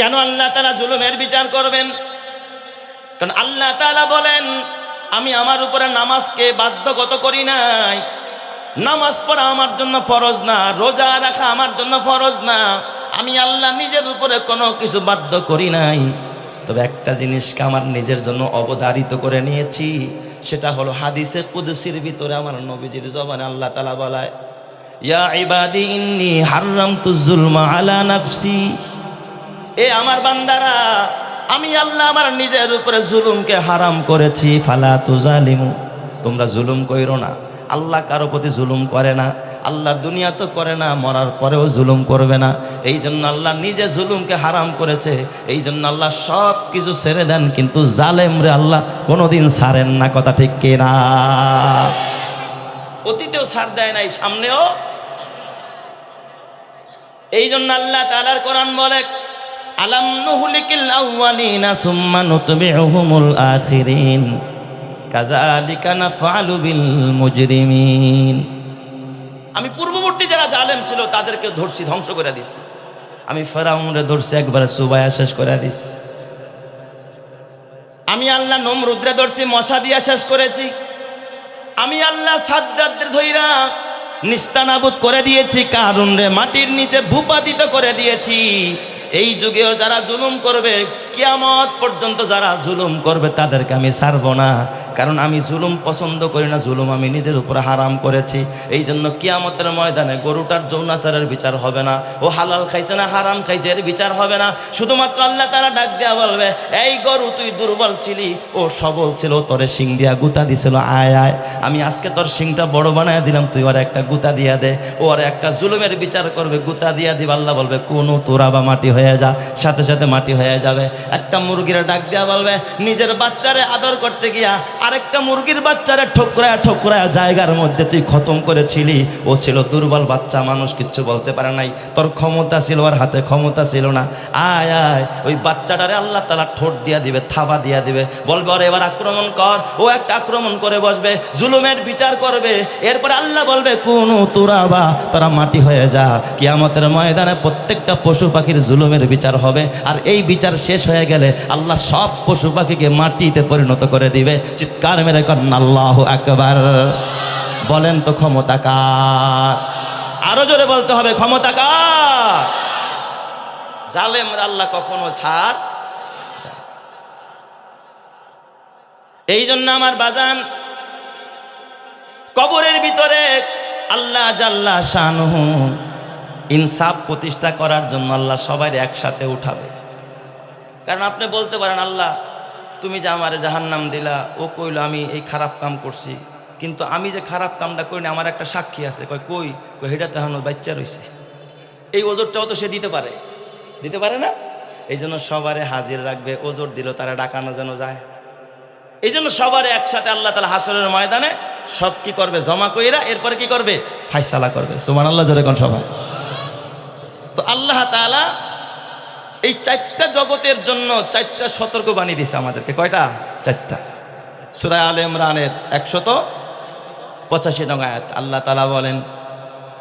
কেন আল্লাহ তাআলা জুলুমের বিচার করবেন? কারণ আল্লাহ তাআলা বলেন, আমি আমার উপরে নামাজকে বাধ্যগত করি নাই। নামাজ পড়া আমার জন্য ফরজ না, রোজা রাখা আমার জন্য ফরজ না। আমি আল্লাহ নিজের উপরে কোনো কিছু বাধ্য করি নাই। তবে একটা জিনিসকে আমার নিজের জন্য অবধারিত করে নিয়েছি, সেটা হলো হাদিসে কুদসির ভিতরে আমার নবীজির জবানে আল্লাহ তাআলা বলায়, ইয়া ইবাদি ইন্নী হাররামতুজ যুলমা আলা নাফসি। এ আমার বান্দারা, আমি আল্লাহ আমার নিজের উপরে জুলুমকে হারাম করেছি, ফালা তুজালিমু, তোমরা জুলুম কইরো না। আল্লাহ কারো প্রতি জুলুম করে না, আল্লাহ দুনিয়া তো করে না, মরার পরেও জুলুম করবে না। এই জন্য আল্লাহ নিজে জুলুমকে হারাম করেছে। এই জন্য আল্লাহ সব কিছু ছেড়ে দেন, কিন্তু জালেম রে আল্লাহ কোনোদিন ছাড়েন না। কথা ঠিক কিনা? অতীতেও ছাড় দেয় নাই, সামনেও। এই জন্য আল্লাহ তাআলার কোরআন বলে, আলাম নুহলিকিল আউয়ালিনা সুম্মা নুতবিউহুমুল আখিরিন কাযালিকা নাফআলু বিল মুজরিমিন। আমি পূর্ববর্তী যারা জালেম ছিল তাদেরকে ধরছি, ধ্বংস করে দিচ্ছি। আমি ফেরাউনরে ধরছি, একবারে চুবায়া শেষ করে দিচ্ছি। আমি আল্লাহ নমরুদরে ধরছি, মশা দিয়া শেষ করেছি। আমি আল্লাহ সাদ্দাতদের ধইরা নিস্তানাবুদ করে দিয়েছি, কারুনরে মাটির নিচে ভূপাতিত করে দিয়েছি। এই যুগেও যারা জুলুম করবে, কিয়ামত পর্যন্ত যারা জুলুম করবে, তাদেরকে আমি ছাড়বো না। কারণ আমি জুলুম পছন্দ করি না, জুলুম আমি নিজের উপরে হারাম করেছি। এই জন্য কিয়ামতের ময়দানে গরুটার যৌনাচারের বিচার হবে না, ও হালাল খাইছে না হারাম খাইছে এর বিচার হবে না। শুধুমাত্র আল্লাহ তাআলা ডাক দেয়া বলবে, এই গরু তুই দুর্বল ছিলি, ও সবল ছিল, তোরে শিং দিয়া গুতা দিছিল, আয় আয় আমি আজকে তোর শিংটা বড় বানায় দিলাম, তুই ওর একটা গুতা দিয়া দে। ও আর একটা জুলুমের বিচার করবে, গুতা দিয়া দিব। আল্লাহ বলবে, কোনো তোরা বা মাটি হয়ে যা, সাথে সাথে মাটি হয়ে যাবে। একটা মুরগির ডাক দেয়া বলবে, নিজের বাচ্চারে আদর করতে গিয়া আরেকটা মুরগির বাচ্চারে ঠোকরায়া ঠোকরায়া জায়গার মধ্যে তুই খতম করেছিলি। ও ছিল দুর্বল বাচ্চা, মানুষ কিচ্ছু বলতে পারে নাই, তোর ক্ষমতা ছিল, ওর হাতে ক্ষমতা ছিল না। আয় আয় ওই বাচ্চাটারে আল্লাহ তাআলা ঠোঁট দিয়া দিবে, থাবা দিয়া দিবে, বলবে ওর এবার আক্রমণ কর। ও একটা আক্রমণ করে বসবে, জুলুমের বিচার করবে। এরপর আল্লাহ বলবে, কোন তোরা বা তোরা মাটি হয়ে যা। কিয়ামতের ময়দানে প্রত্যেকটা পশু পাখির জুলুমের বিচার হবে। আর এই বিচার শেষ হয়ে গেলে আল্লাহ সব পশু পাখিকে মাটিতে পরিণত করে দিবে। চিৎকার মেরে করেন আল্লাহু আকবার। বলেন তো ক্ষমতা কার? আরো জোরে বলতে হবে, ক্ষমতা কার? জালেমরা আল্লাহ কখনো ছাড়। এই জন্য আমার বাজান, কবরের ভিতরে আল্লাহ জাল্লা শানুহু ইনসাফ প্রতিষ্ঠা করার জন্য আল্লাহ সবাই একসাথে উঠাবে। কারণ আপনি বলতে পারেন, আল্লাহ তুমি যে আমারে জাহান্নাম দিলা, ও কইল আমি এই খারাপ কাম করছি, কিন্তু আমি যে খারাপ কামটা করিনি আমার একটা সাক্ষী আছে। কই হেটা তেহানো বাচ্চা রয়েছে। এই ওজোরটাও তো সে দিতে পারে, দিতে পারে না? এই জন্য সবারে হাজির রাখবে, ওজোর দিল তারা ডাকানো যেন যায়। এই জন্য সবারে একসাথে আল্লাহ তাআলা হাসরের ময়দানে সব কি করবে, জমা কইরা এরপরে কি করবে, ফায়সালা করবে। সুবহানাল্লাহ, জোরে কোন সবাই। তো আল্লাহ তাআলা এই চারটা জগতের জন্য চারটা সতর্কবাণী দিছে আমাদেরকে। কয়টা? চারটা। সূরা আলে ইমরানের 185 নং আয়াত আল্লাহ তাআলা বলেন,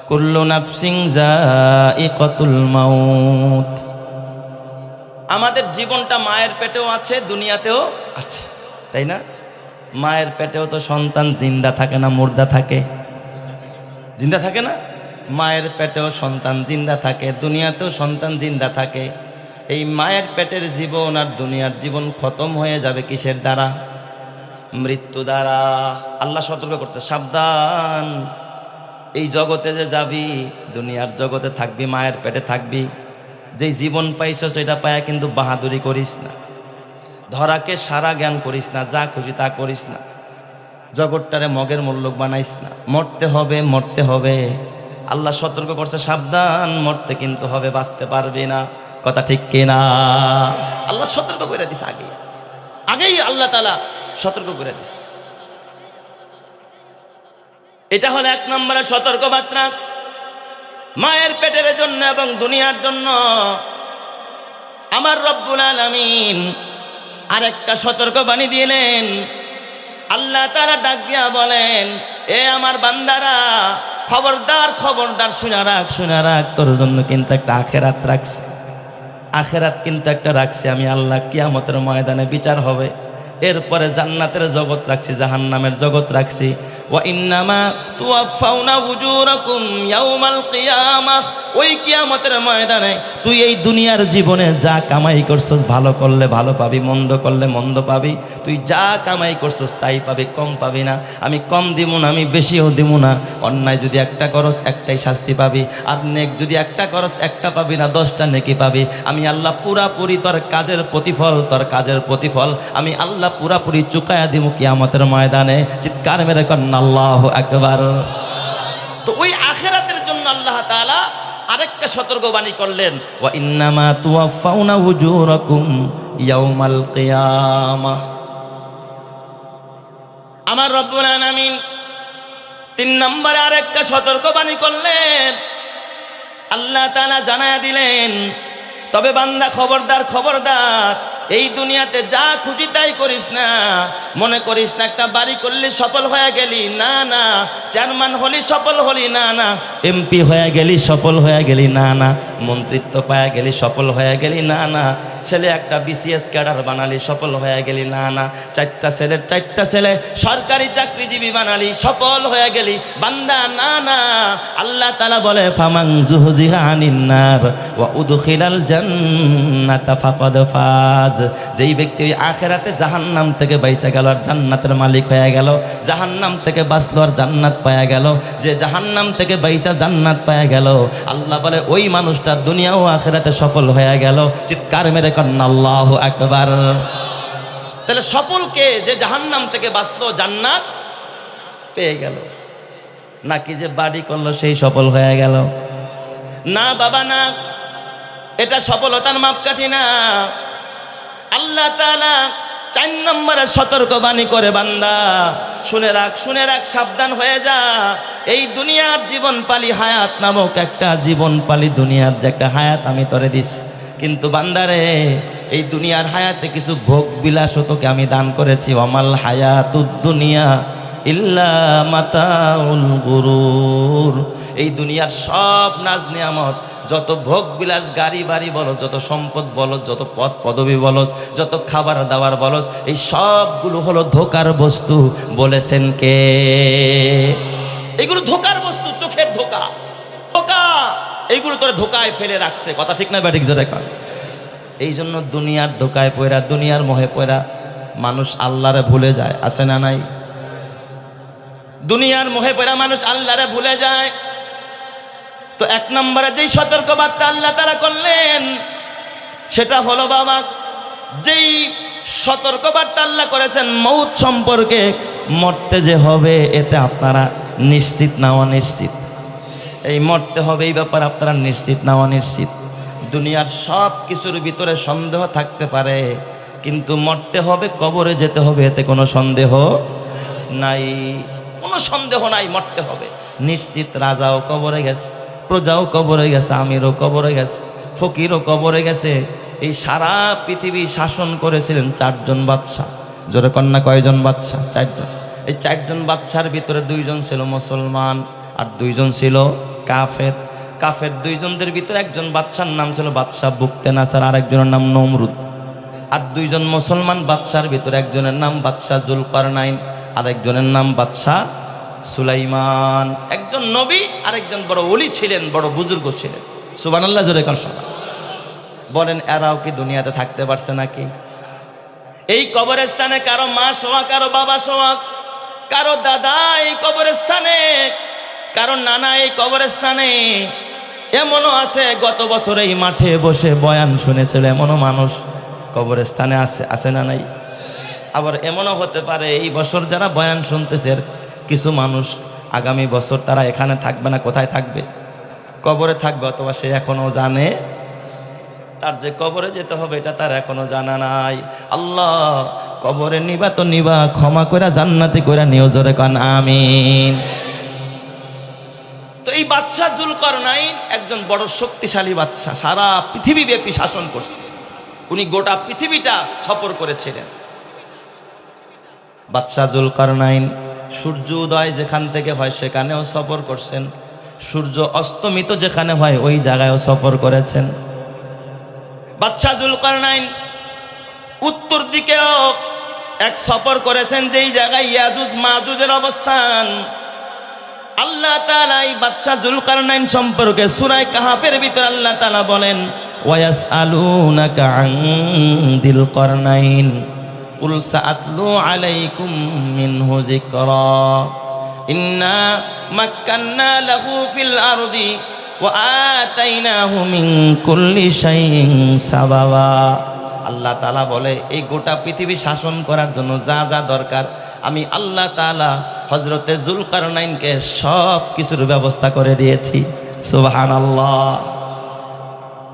কুল্লু নাফসিন যায়িকাতুল মাউত। আমাদের জীবনটা মায়ের পেটেও আছে, দুনিয়াতেও আছে, তাই না? মায়ের পেটেও তো সন্তান জিন্দা থাকে না মুর্দা থাকে? জিন্দা থাকে না? মায়ের পেটেও সন্তান জিন্দা থাকে, দুনিয়াতেও সন্তান জিন্দা থাকে। এই মায়ের পেটের জীবন আর দুনিয়ার জীবন খতম হয়ে যাবে কিসের দ্বারা? মৃত্যু দ্বারা। আল্লাহ সতর্ক করতে, সাবধান, এই জগতে যে যাবি, দুনিয়ার জগতে থাকবি, মায়ের পেটে থাকবি, যেই জীবন পাইছ সেটা পায়া কিন্তু বাহাদুরি করিস না, ধরাকে সারা জ্ঞান করিস না, যা খুশি তা করিস না, জগৎটারে মগের মূল্যক বানাইস না। মরতে হবে, মরতে হবে। আল্লাহ সতর্ক করছে, সাবধান, মরতে কিন্তু হবে, বাঁচতে পারবি না। কথা ঠিক কিনা? আল্লাহ সতর্ক করে দিস, আগেই আল্লাহ তাআলা সতর্ক করে দিস। এটা হলো 1 নম্বরের সতর্কবার্তা মায়ের পেটের জন্য এবং দুনিয়ার জন্য। আমার রব্বুল আলামিন আরেকটা সতর্কবাণী দিলেন। আল্লাহ তাআলা ডাক দিয়া বলেন, এ আমার বান্দারা, খবরদার খবরদার, শুনে রাখ, তোর জন্য কিন্তু একটা আখিরাত রাখছে। আখেরাত কিন্তু একটা রাখছি আমি আল্লাহ, কিয়ামতের ময়দানে বিচার হবে। এরপরে জান্নাতের জগৎ রাখছি, জাহান্নামের জগৎ রাখছি। ওয়া ইন্নামা তুওয়াফাউনা উজুরাকুম ইয়াউমাল কিয়ামাহ, ওই কিয়ামতের ময়দানে তুই এই দুনিয়ার জীবনে যা কামাই করছস, ভালো করলে ভালো পাবি, মন্দ করলে মন্দ পাবি। তুই যা কামাই করছস তাই পাবি, কম পাবি না। আমি কম দিব না, আমি বেশিও দিব না। অন্যায় যদি একটা করস একটাই শাস্তি পাবি, আর নেক যদি একটা করস একটা পাবি না, 10টা নেকি পাবি। আমি আল্লাহ পুরাপুরি তোর কাজের প্রতিফল, তোর কাজের প্রতিফল আমি আল্লাহ পুরাপুরি চুকায়া দিব কিয়ামতের ময়দানে। চিৎকার মেরে কন্যা আল্লাহু আকবার। তো ওই আখিরাতের জন্য আল্লাহ তাআলা আরেকটা সতর্কবাণী করলেন, ওয়া ইন্নামা তুওয়াফাউনা উজুরাকুম ইয়াউমাল কিয়ামাহ। আমার রব্বুল আলামিন 3 নম্বরে আরেকটা সতর্কবাণী করলেন। আল্লাহ তাআলা জানায়া দিলেন, তবে বান্দা খবরদার খবরদার, এই দুনিয়াতে যা খুশি তাই করিস না। মনে করিস না একটা বাড়ি করলে সফল হয়ে গেলি, না না। চেয়ারম্যান হলি সফল হলি, না না। এমপি হয়ে গেলি সফল হয়ে গেলি, না না। মন্ত্রিত্ব পায়া গেলি সফল হয়ে গেলি, না না। ছেলে একটা বিসিএস ক্যাডার বানালি সফল হয়ে গেলি, না না। 4টা ছেলে সরকারি চাকরিজীবী বানালি সফল হয়ে গেলি, বান্দা, না না। আল্লাহ তাআলা বলে, ফামান যুহজিহা আনিন নার ওয়া উদখিলাল জান্নাতা ফাকাদ ফাজ। যেই ব্যক্তি ওই আখিরাতে জাহান্নাম থেকে বাইচা গেল আর জান্নাতের মালিক হয়ে গেল, জাহান্নাম থেকে বাঁচলো আর জান্নাত পায়া গেল, যে জাহান্নাম থেকে বাইচা জান্নাত পায়া গেল, আল্লাহ বলে ওই মানুষটা দুনিয়া ও আখিরাতে সফল হয়ে গেল। চিৎকার মেরে কন্যা আল্লাহু আকবার। তাহলে সফল কে? যে জাহান্নাম থেকে বাঁচলো, জান্নাত পেয়ে গেল। নাকি যে বাড়ি করলো সেই সফল হয়ে গেল? না বাবা না, এটা সফলতার মাপকাঠি না। আল্লাহ তাআলা 4 নম্বরে সতর্কবাণী করে, বান্দা শুনে রাখ, শুনে রাখ, সাবধান হয়ে যা। এই দুনিয়ার জীবন পালি হায়াত নামক একটা জীবন পালি, দুনিয়ার যে একটা হায়াত আমি তোরে দিস, কিন্তু বান্দারে এই দুনিয়ার হায়াতে কিছু ভোগ বিলাস তোকে আমি দান করেছি। ওয়ামাল হায়াতুদ দুনিয়া ইল্লা মাতাউল গুরুর। এই দুনিয়ার সব নাজ নিয়ামত, যত ভোগ বিলাস, গাড়ি বাড়ি বলো, যত সম্পদ বলো, যত পদ পদবি বলো, যত খাবার দাবার বলো, এই সবগুলো হলো ধোকার বস্তু। বলেছেন কে? এগুলো ধোকার বস্তু, চোখের ধোকা, ধোকা। এইগুলো তোর ধোকায় ফেলে রাখছে। কথা ঠিক না ব্যাঠিক? জোরে কর। এই জন্য দুনিয়ার ধোকায় পয়রা, দুনিয়ার মোহে পয়রা মানুষ আল্লাহরে ভুলে যায়। আছে না নাই? দুনিয়ার মোহে পয়রা মানুষ আল্লাহরে ভুলে যায়। তো 1 নম্বরে যেই সতর্কবার্তা আল্লাহ তাআলা করলেন সেটা হলো বাবা, যেই সতর্কবার্তা আল্লাহ করেছেন মৌত সম্পর্কে, মরতে যে হবে এতে আপনারা নিশ্চিত না অনিশ্চিত? এই মরতে হবে এই ব্যাপার আপনারা নিশ্চিত না অনিশ্চিত? দুনিয়ার সব কিছুর ভিতরে সন্দেহ থাকতে পারে, কিন্তু মরতে হবে, কবরে যেতে হবে, এতে কোনো সন্দেহ নাই, কোনো সন্দেহ নাই। মরতে হবে নিশ্চিত। রাজাও কবরে গেছে, প্রজাও কবরে গেছে, আমিরও কবরে গেছে, ফকিরও কবরে গেছে। এই সারা পৃথিবী শাসন করেছিলেন 4 জন বাদশা। জোরে কন্যা, কয়জন বাদশা? 4 জন। এই 4 জন বাদশার ভিতরে 2 জন ছিল মুসলমান আর 2 জন ছিল কাফের। কাফের 2 জনদের ভিতরে একজন বাদশার নাম ছিল বাদশাহ বুকতে নাসার, আর একজনের নাম নমরুদ। আর 2 জন মুসলমান বাদশার ভিতরে একজনের নাম বাদশাহ জুলকারনাইন, আর একজনের নাম বাদশাহ সুলাইমান। একজন নবী আর একজন বড় ওলি ছিলেন, বড় বুজুর্গ ছিলেন। সুবহানাল্লাহ, জোরে কর। বলেন এরাও কি দুনিয়াতে থাকতে পারছে নাকি? এই কবরস্থানে কারো মা শোয়া, কারো বাবা শোয়া, কারো দাদা এই কবরস্থানে, কারো নানা এই কবরস্থানে। এমনও আছে গত বছর এই মাঠে বসে বয়ান শুনেছিল, এমনও মানুষ কবরস্থানে আছে। আছে না নাই? আবার এমনও হতে পারে এই বছর যারা বয়ান শুনতেছে কিছু মানুষ আগামী বছর তারা এখানে থাকবে না। কোথায় থাকবে? কবরে থাকবে, অথবা সে এখনো জানে তার যে কবরে যেতে হবে এটা তার এখনো জানা নাই। আল্লাহ কবরে নিবা তো নিবা, ক্ষমা কইরা জান্নাতে কইরা নিও। জোরে কান আমিন। তো এই বাদশাহ জুলকারনাইন একজন বড় শক্তিশালী বাদশাহ, সারা পৃথিবী ব্যাপী শাসন করছে। উনি গোটা পৃথিবীটা সফর করেছিলেন। বাদশাহ জুলকারনাইন সূর্য উদয় যেখান থেকে হয় সেখানেও সফর করছেন, সূর্য অস্তমিত যেখানে হয় ওই জায়গায়ও সফর করেছেন। বাদশাহ জুলকারনাইন উত্তর দিকেও এক সফর করেছেন, যেই জায়গায় ইয়াজুজ মাজুজের অবস্থান। আল্লাহ তাআলা এই বাদশাহ জুলকারনাইন সম্পর্কে সূরা কাহাফের ভিতর আল্লাহ তাআলা বলেন, ওয়ায়াসআলুনাকা আন দিল করনাইন কুল সাআতলু আলাইকুম মিনহু যিকরা ইন্না মাক্কান্না লাহু ফিল আরদি ওয়া আতাইনাহু মিন কুল্লি শাইইন সাবাবা। আল্লাহ তাআলা বলে, এই গোটা পৃথিবী শাসন করার জন্য যা যা দরকার আমি আল্লাহ তাআলা হযরতে জুলকারনাইনকে সব কিছুর ব্যবস্থা করে দিয়েছি। সুবহানাল্লাহ।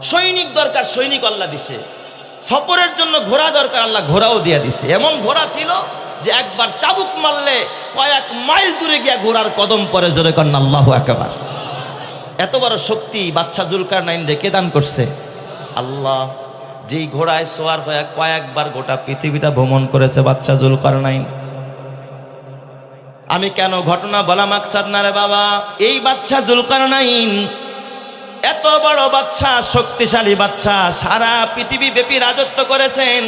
সৈনিক দরকার, সৈনিক আল্লাহ দিছে। সফরের জন্য ঘোড়া দরকার, আল্লাহ ঘোড়াও দিয়ে দিছে। এমন ঘোড়া ছিল যে একবার চাবুক মারলে কয়েক মাইল দূরে গিয়ে ঘোড়ার কদম পরে, জোরে কন্না আল্লাহু আকবার। এত বড় শক্তি বাদশাহ জুলকারনাইন কে দান করছে? আল্লাহ। যেই ঘোড়ায় সওয়ার হয়ে কয়েকবার গোটা পৃথিবীটা ভ্রমণ করেছে বাদশাহ জুলকারনাইন। আমি কেন ঘটনা বলা মাকসাদ না রে বাবা, এই বাদশাহ জুলকারনাইন এত বড় বাদশাহ, শক্তিশালী বাদশাহ, সারা পৃথিবী ব্যাপী রাজত্ব করেছেন।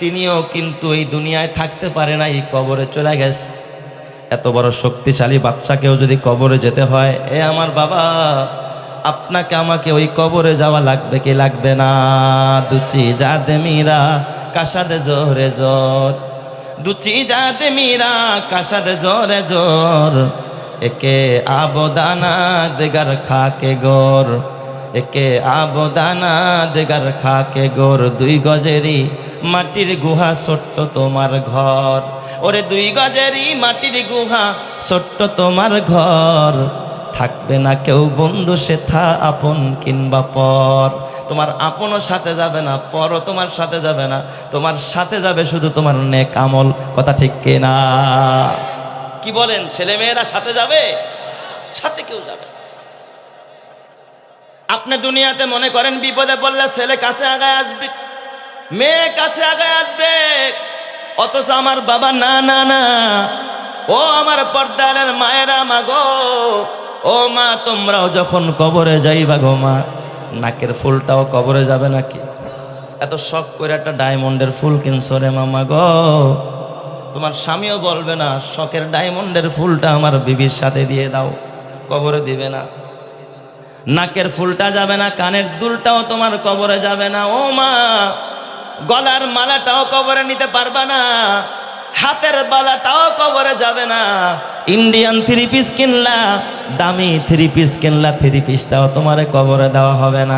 তিনিও কিন্তু এই দুনিয়ায় থাকতে পারে নাই, কবরে চলে গেছে। এত বড় শক্তিশালী বাদশাকেও যদি কবরে যেতে হয়, এ আমার বাবা, আপনাকে আমাকে ওই কবরে যাওয়া লাগবে কি লাগবে না? দুচি জাদে মীরা কাশাদে জোরে জোর, দুচি জাদে মীরা কাশাদে জোরে জোর, একে আবদানা দেগার খাকে গোর, একে আবদানা দেগার খাকে গোর। 2 গজেরই মাটির গুহা ছোট্ট তোমার ঘর, ওরে 2 গজেরই মাটির গুহা ছোট্ট তোমার ঘর। থাকবে না কেউ বন্ধু সেথা আপন কিংবা পর, তোমার আপনও সাথে যাবে না, পরও তোমার সাথে যাবে না, তোমার সাথে যাবে শুধু তোমার নেক আমল। কথা ঠিক কিনা? কি বলেন? ছেলে মেয়েরা সাথে যাবে? সাথে কেউ যাবে। আপনি দুনিয়াতে মনে করেন বিপদে পড়লে ছেলে কাছে আগায় আসবে, মেয়ে কাছে আগায় আসবে, অথচ আমার বাবা না না না। ও আমার পর্দারের মায়েরা, মা গো, ও মা, তোমরাও যখন কবরে যাইবা গো মা, নাকের ফুলটাও কবরে যাবে নাকি? এত শখ করে একটা ডায়মন্ডের ফুল কিনছো রে মামা গো, তোমার স্বামীও বলবে না শখের ডায়মন্ডের ফুলটা আমার বিবির সাথে দিয়ে দাও, কবরে দিবে না। নাকের ফুলটা যাবে না, কানের দুলটাও তোমার কবরে যাবে না। ও মা, গলার মালাটাও কবরে নিতে পারবা না, হাতের বালাটাও কবরে যাবে না। ইন্ডিয়ান 3 পিস কিনলা, দামি 3 পিস কিনলা, 3 পিসটাও তোমার কবরে দেওয়া হবে না।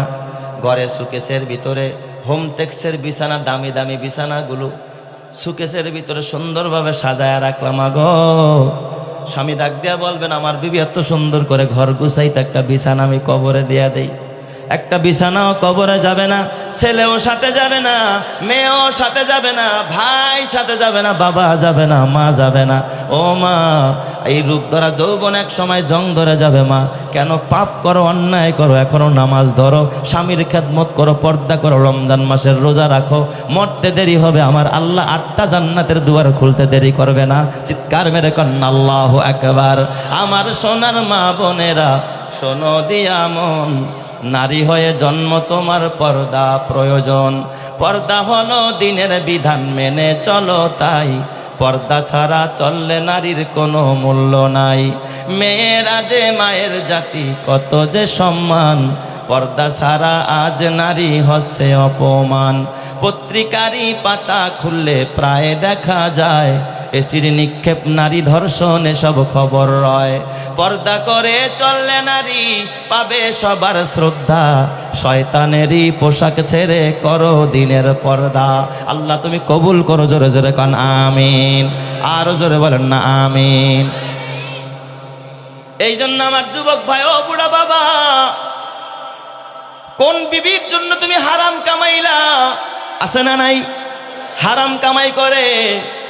ঘরে সুকেসের ভিতরে হোমটেক্সের বিছানা, দামি দামি বিছানাগুলো সুকেসের ভিতরে সুন্দরভাবে সাজায় রাখলাম। গো স্বামী ডাক দিয়া বলবেন, আমার বিবি এত সুন্দর করে ঘর গুছাইতে একটা বিছানা আমি কবরে দিয়া দেই। একটা বিছানাও কবরে যাবে না, ছেলেও সাথে যাবে না, মেয়েও সাথে যাবে না, ভাই সাথে যাবে না, বাবা যাবে না, মা যাবে না। ও মা, এই রূপ ধরা যৌবন এক সময় জং ধরে যাবে মা। কেন পাপ করো, অন্যায় করো, এখনো নামাজ ধরো, স্বামীর খেদমত করো, পর্দা করো, রমজান মাসের রোজা রাখো, মরতে দেরি হবে, আমার আল্লাহ 8টা জান্নাতের দুয়ার খুলতে দেরি করবে না। চিৎকার মেরে কন্না আল্লাহু আকবার। আমার সোনার মা বোনেরা শোনো দিয়া মন, নারী হয়ে জন্ম তোমার পর্দা প্রয়োজন। পর্দা হলো দিনের বিধান, মেনে চলো তাই, পর্দা ছাড়া চললে নারীর কোনো মূল্য নাই। মেয়েরা যে মায়ের জাতি, কত যে সম্মান, পর্দা ছাড়া আজ নারী হচ্ছে অপমান। পত্রিকারই পাতা খুললে প্রায় দেখা যায়, এসির নিক্ষেপ, নারী ধর্ষণ, এসব খবর রয়। পর্দা করে চললে নারী পাবে সবার শ্রদ্ধা, শয়তানেরই পোশাক ছেড়ে করো দিনের পর্দা। আল্লাহ তুমি কবুল করো, জোরে জোরে কান আমিন। আরো জোরে বলেন না আমিন। এই জন্য আমার যুবক ভাই, ও বুড়া বাবা, কোন বিবির জন্য তুমি হারাম কামাইলা? আছে না নাই? হারাম কামাই করে,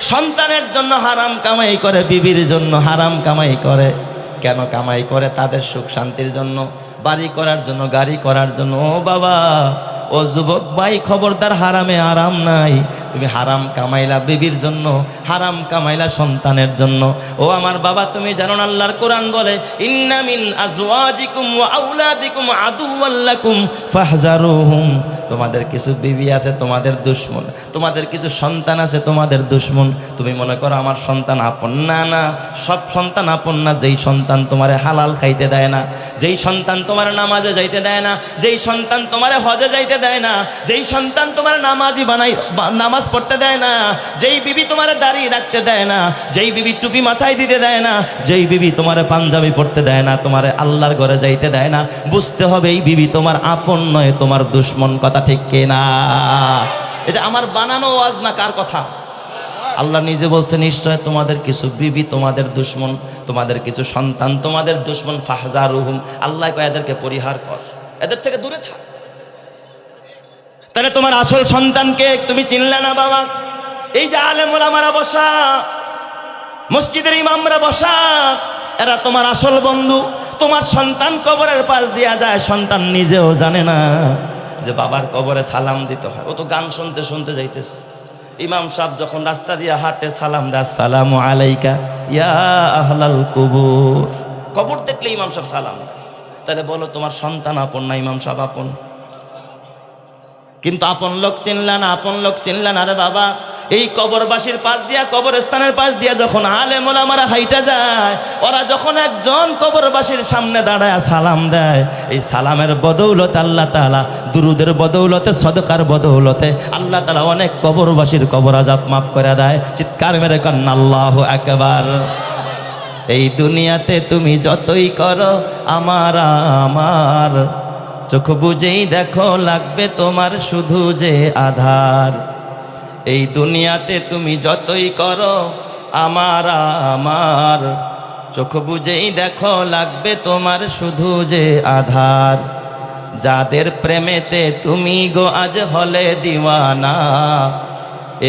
সন্তানের জন্য হারাম কামাই করে, বিবির জন্য হারাম কামাই করে। কেন কামাই করে? তাদের সুখ শান্তির জন্য, বাড়ি করার জন্য, গাড়ি করার জন্য। ও বাবা, ও যুবক ভাই, খবরদার, হারামে আরাম নাই। তুমি হারাম কামাইলা বিবির জন্য, হারাম কামাইলা সন্তানের জন্য। ও আমার বাবা, তুমি জানো না আল্লাহর কোরআন বলে, ইন্না মিন আজওয়াজিকুম ওয়া আওলাদিকুম আদুওয়াল লাকুম ফাহজারুহুম। তোমাদের কিছু বিবি আছে তোমাদের দুশ্মন, তোমাদের কিছু সন্তান আছে তোমাদের দুশ্মন। তুমি মনে করো আমার সন্তান আপন, না না, সব সন্তান আপন না। যেই সন্তান তোমারে হালাল খাইতে দেয় না, যেই সন্তান তোমার নামাজে যাইতে দেয় না, যেই সন্তান তোমারে হজে যাইতে দেয় না, যেই সন্তান তোমার নামাজি নামাজ পড়তে দেয় না, যেই বিবি তোমার দাড়ি রাখতে দেয় না, যেই বিবি টুপি মাথায় দিতে দেয় না, যেই বিবি তোমার পাঞ্জাবি পড়তে দেয় না, তোমার আল্লাহর ঘরে যাইতে দেয় না, বুঝতে হবে এই বিবি তোমার আপন নয়, তোমার দুশ্মন। কথা ঠিক কিনা? এটা আমার বানানো ওয়াজ না, কার কথা? আল্লাহ নিজে বলছে নিশ্চয় তোমাদের কিছু বিবি তোমাদের দুশ্মন, তোমাদের কিছু সন্তান তোমাদের দুশ্মন। ফাহজারুহুম, আল্লাহ কয় এদেরকে পরিহার কর, এদের থেকে দূরে থাক। তাহলে তোমার আসল সন্তানকে তুমি চিনলে না বাবা? এই যে আলেম ওলামারা বসা, মসজিদের ইমামরা বসা, এরা তোমার আসল বন্ধু। তোমার সন্তান কবরের পাশ দিয়া যায়, সন্তান নিজেও জানে না যে বাবার কবরে সালাম দিতে হয়। ও তো গান শুনতে শুনতে যাইতেছে। ইমাম সাহেব যখন রাস্তা দিয়ে হাঁটে সালাম দেয়, আসসালামু আলাইকা ইয়া আহলাল কুবুর। কবর দেখলে ইমাম সাহেব সালাম। তাহলে বলো তোমার সন্তান আপন না ইমাম সাহেব আপন? কিন্তু আপন লোক চিনলা না, আপন লোক চিনলা না রে বাবা। এই কবরবাসীর পাশ দিয়া, কবরস্থানের পাশ দিয়া যখন আলেম ওলামারা হাইটা যায়, ওরা যখন একজন কবরবাসীর সামনে দাঁড়ায় সালাম দেয়, এই সালামের বদৌলতে আল্লাহ তাআলা, দুরুদের বদৌলতে, সদকার বদৌলতে আল্লাহ তাআলা অনেক কবরবাসীর কবর আযাব মাফ করে দেয়। চিৎকার মেরে কন্না আল্লাহু আকবার। এই দুনিয়াতে তুমি যতই করো আমার আমার, চোখ বুঝেই দেখো লাগবে তোমার শুধু যে আধার। এই দুনিয়াতে তুমি যতই করো আমার আমার, চোখ বুঝেই দেখো লাগবে তোমার শুধু যে আধার। যাদের প্রেমেতে তুমি গো আজ হলে দিওয়ানা,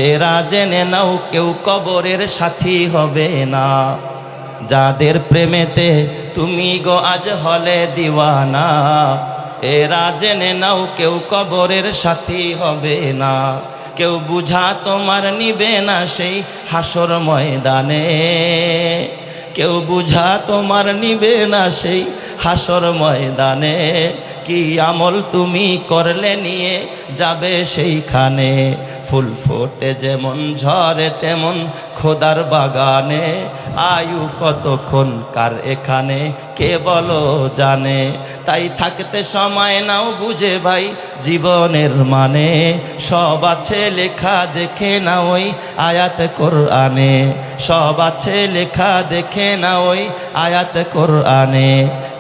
এরা জেনে নাও কেউ কবরের সাথী হবে না। যাদের প্রেমেতে তুমি গো আজ হলে দিওয়ানা, এরা জেনে নাও কেউ কবরের সাথী হবে না। কেউ বুঝা তোমার নিবে না সেই হাসর ময়দানে, কেউ বুঝা তোমার নিবে না সেই হাসর ময়দানে। কি আমল তুমি করলে নিয়ে যাবে সেইখানে। ফুল ফোটে যেমন ঝরে তেমন খোদার বাগানে, আয়ু কতক্ষণ কার এখানে কে বলো জানে। তাই থাকতে সময় নাও বুঝে ভাই জীবনের মানে, সব আছে লেখা দেখে না ওই আয়াত কোরআনে, সব আছে লেখা দেখে না ওই আয়াত কোরআনে।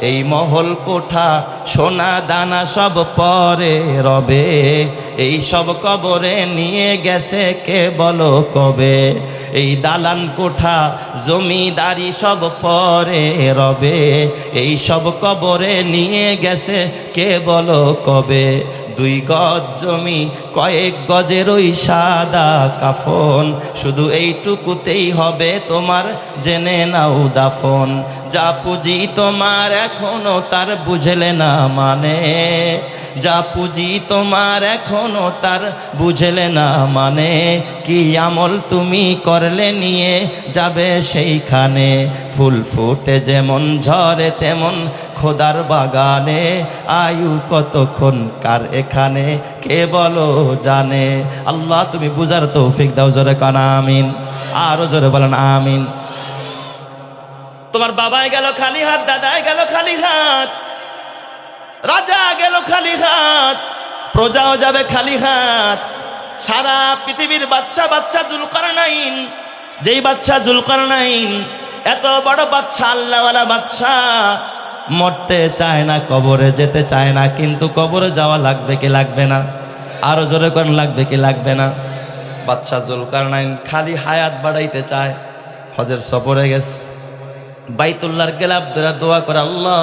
এই মহল কোঠা সোনা দানা সব পরে রবে, এই সব কবরে নিয়ে গেছে কে বলো কবে। এই দালান কোঠা জমিদারি সব পরে রবে, এই সব কবরে নিয়ে গেছে কে বলো কবে। 2 গজ জমি কয়েক গজের ওই সাদা কাফন, শুধু এইটুকুতেই হবে তোমার জেনে নাও দাফন। যা পুঁজি তোমার এখনো তার বুঝলে না মানে, যা পুঁজি তোমার এখনো তার বুঝলে না মানে। কি আমল তুমি করলে নিয়ে যাবে সেইখানে। ফুল ফুটে যেমন ঝরে তেমন খোদার বাগানে, আয়ু কতক্ষণ কার এখানে কে বলো জানে। আল্লাহ তুমি বুঝার তৌফিক দাও, জোরে কান আমিন, আরো জোরে বলেন আমিন। তোমার বাবাই গেল খালি হাত, দাদাই গেল খালি হাত, রাজা গেল খালি হাত, প্রজাও যাবে খালি হাত। সারা পৃথিবীর বাচ্চা বাচ্চা জুলকারনাইন, যেই বাচ্চা জুলকারনাইন এত বড় বাচ্চা, আল্লাহওয়ালা বাচ্চা, মরতে চায় না, কবরে যেতে চায় না, কিন্তু কবরে যাওয়া লাগবে কি লাগবে না? আরো জোরে কোন লাগবে কি লাগবে না? বাচ্চা জুলকারনাইন খালি হায়াত বাড়াইতে চায়, হজের সফরে গেছে, বাইতুল্লাহর গেলাপ ধরে দোয়া করে, আল্লাহ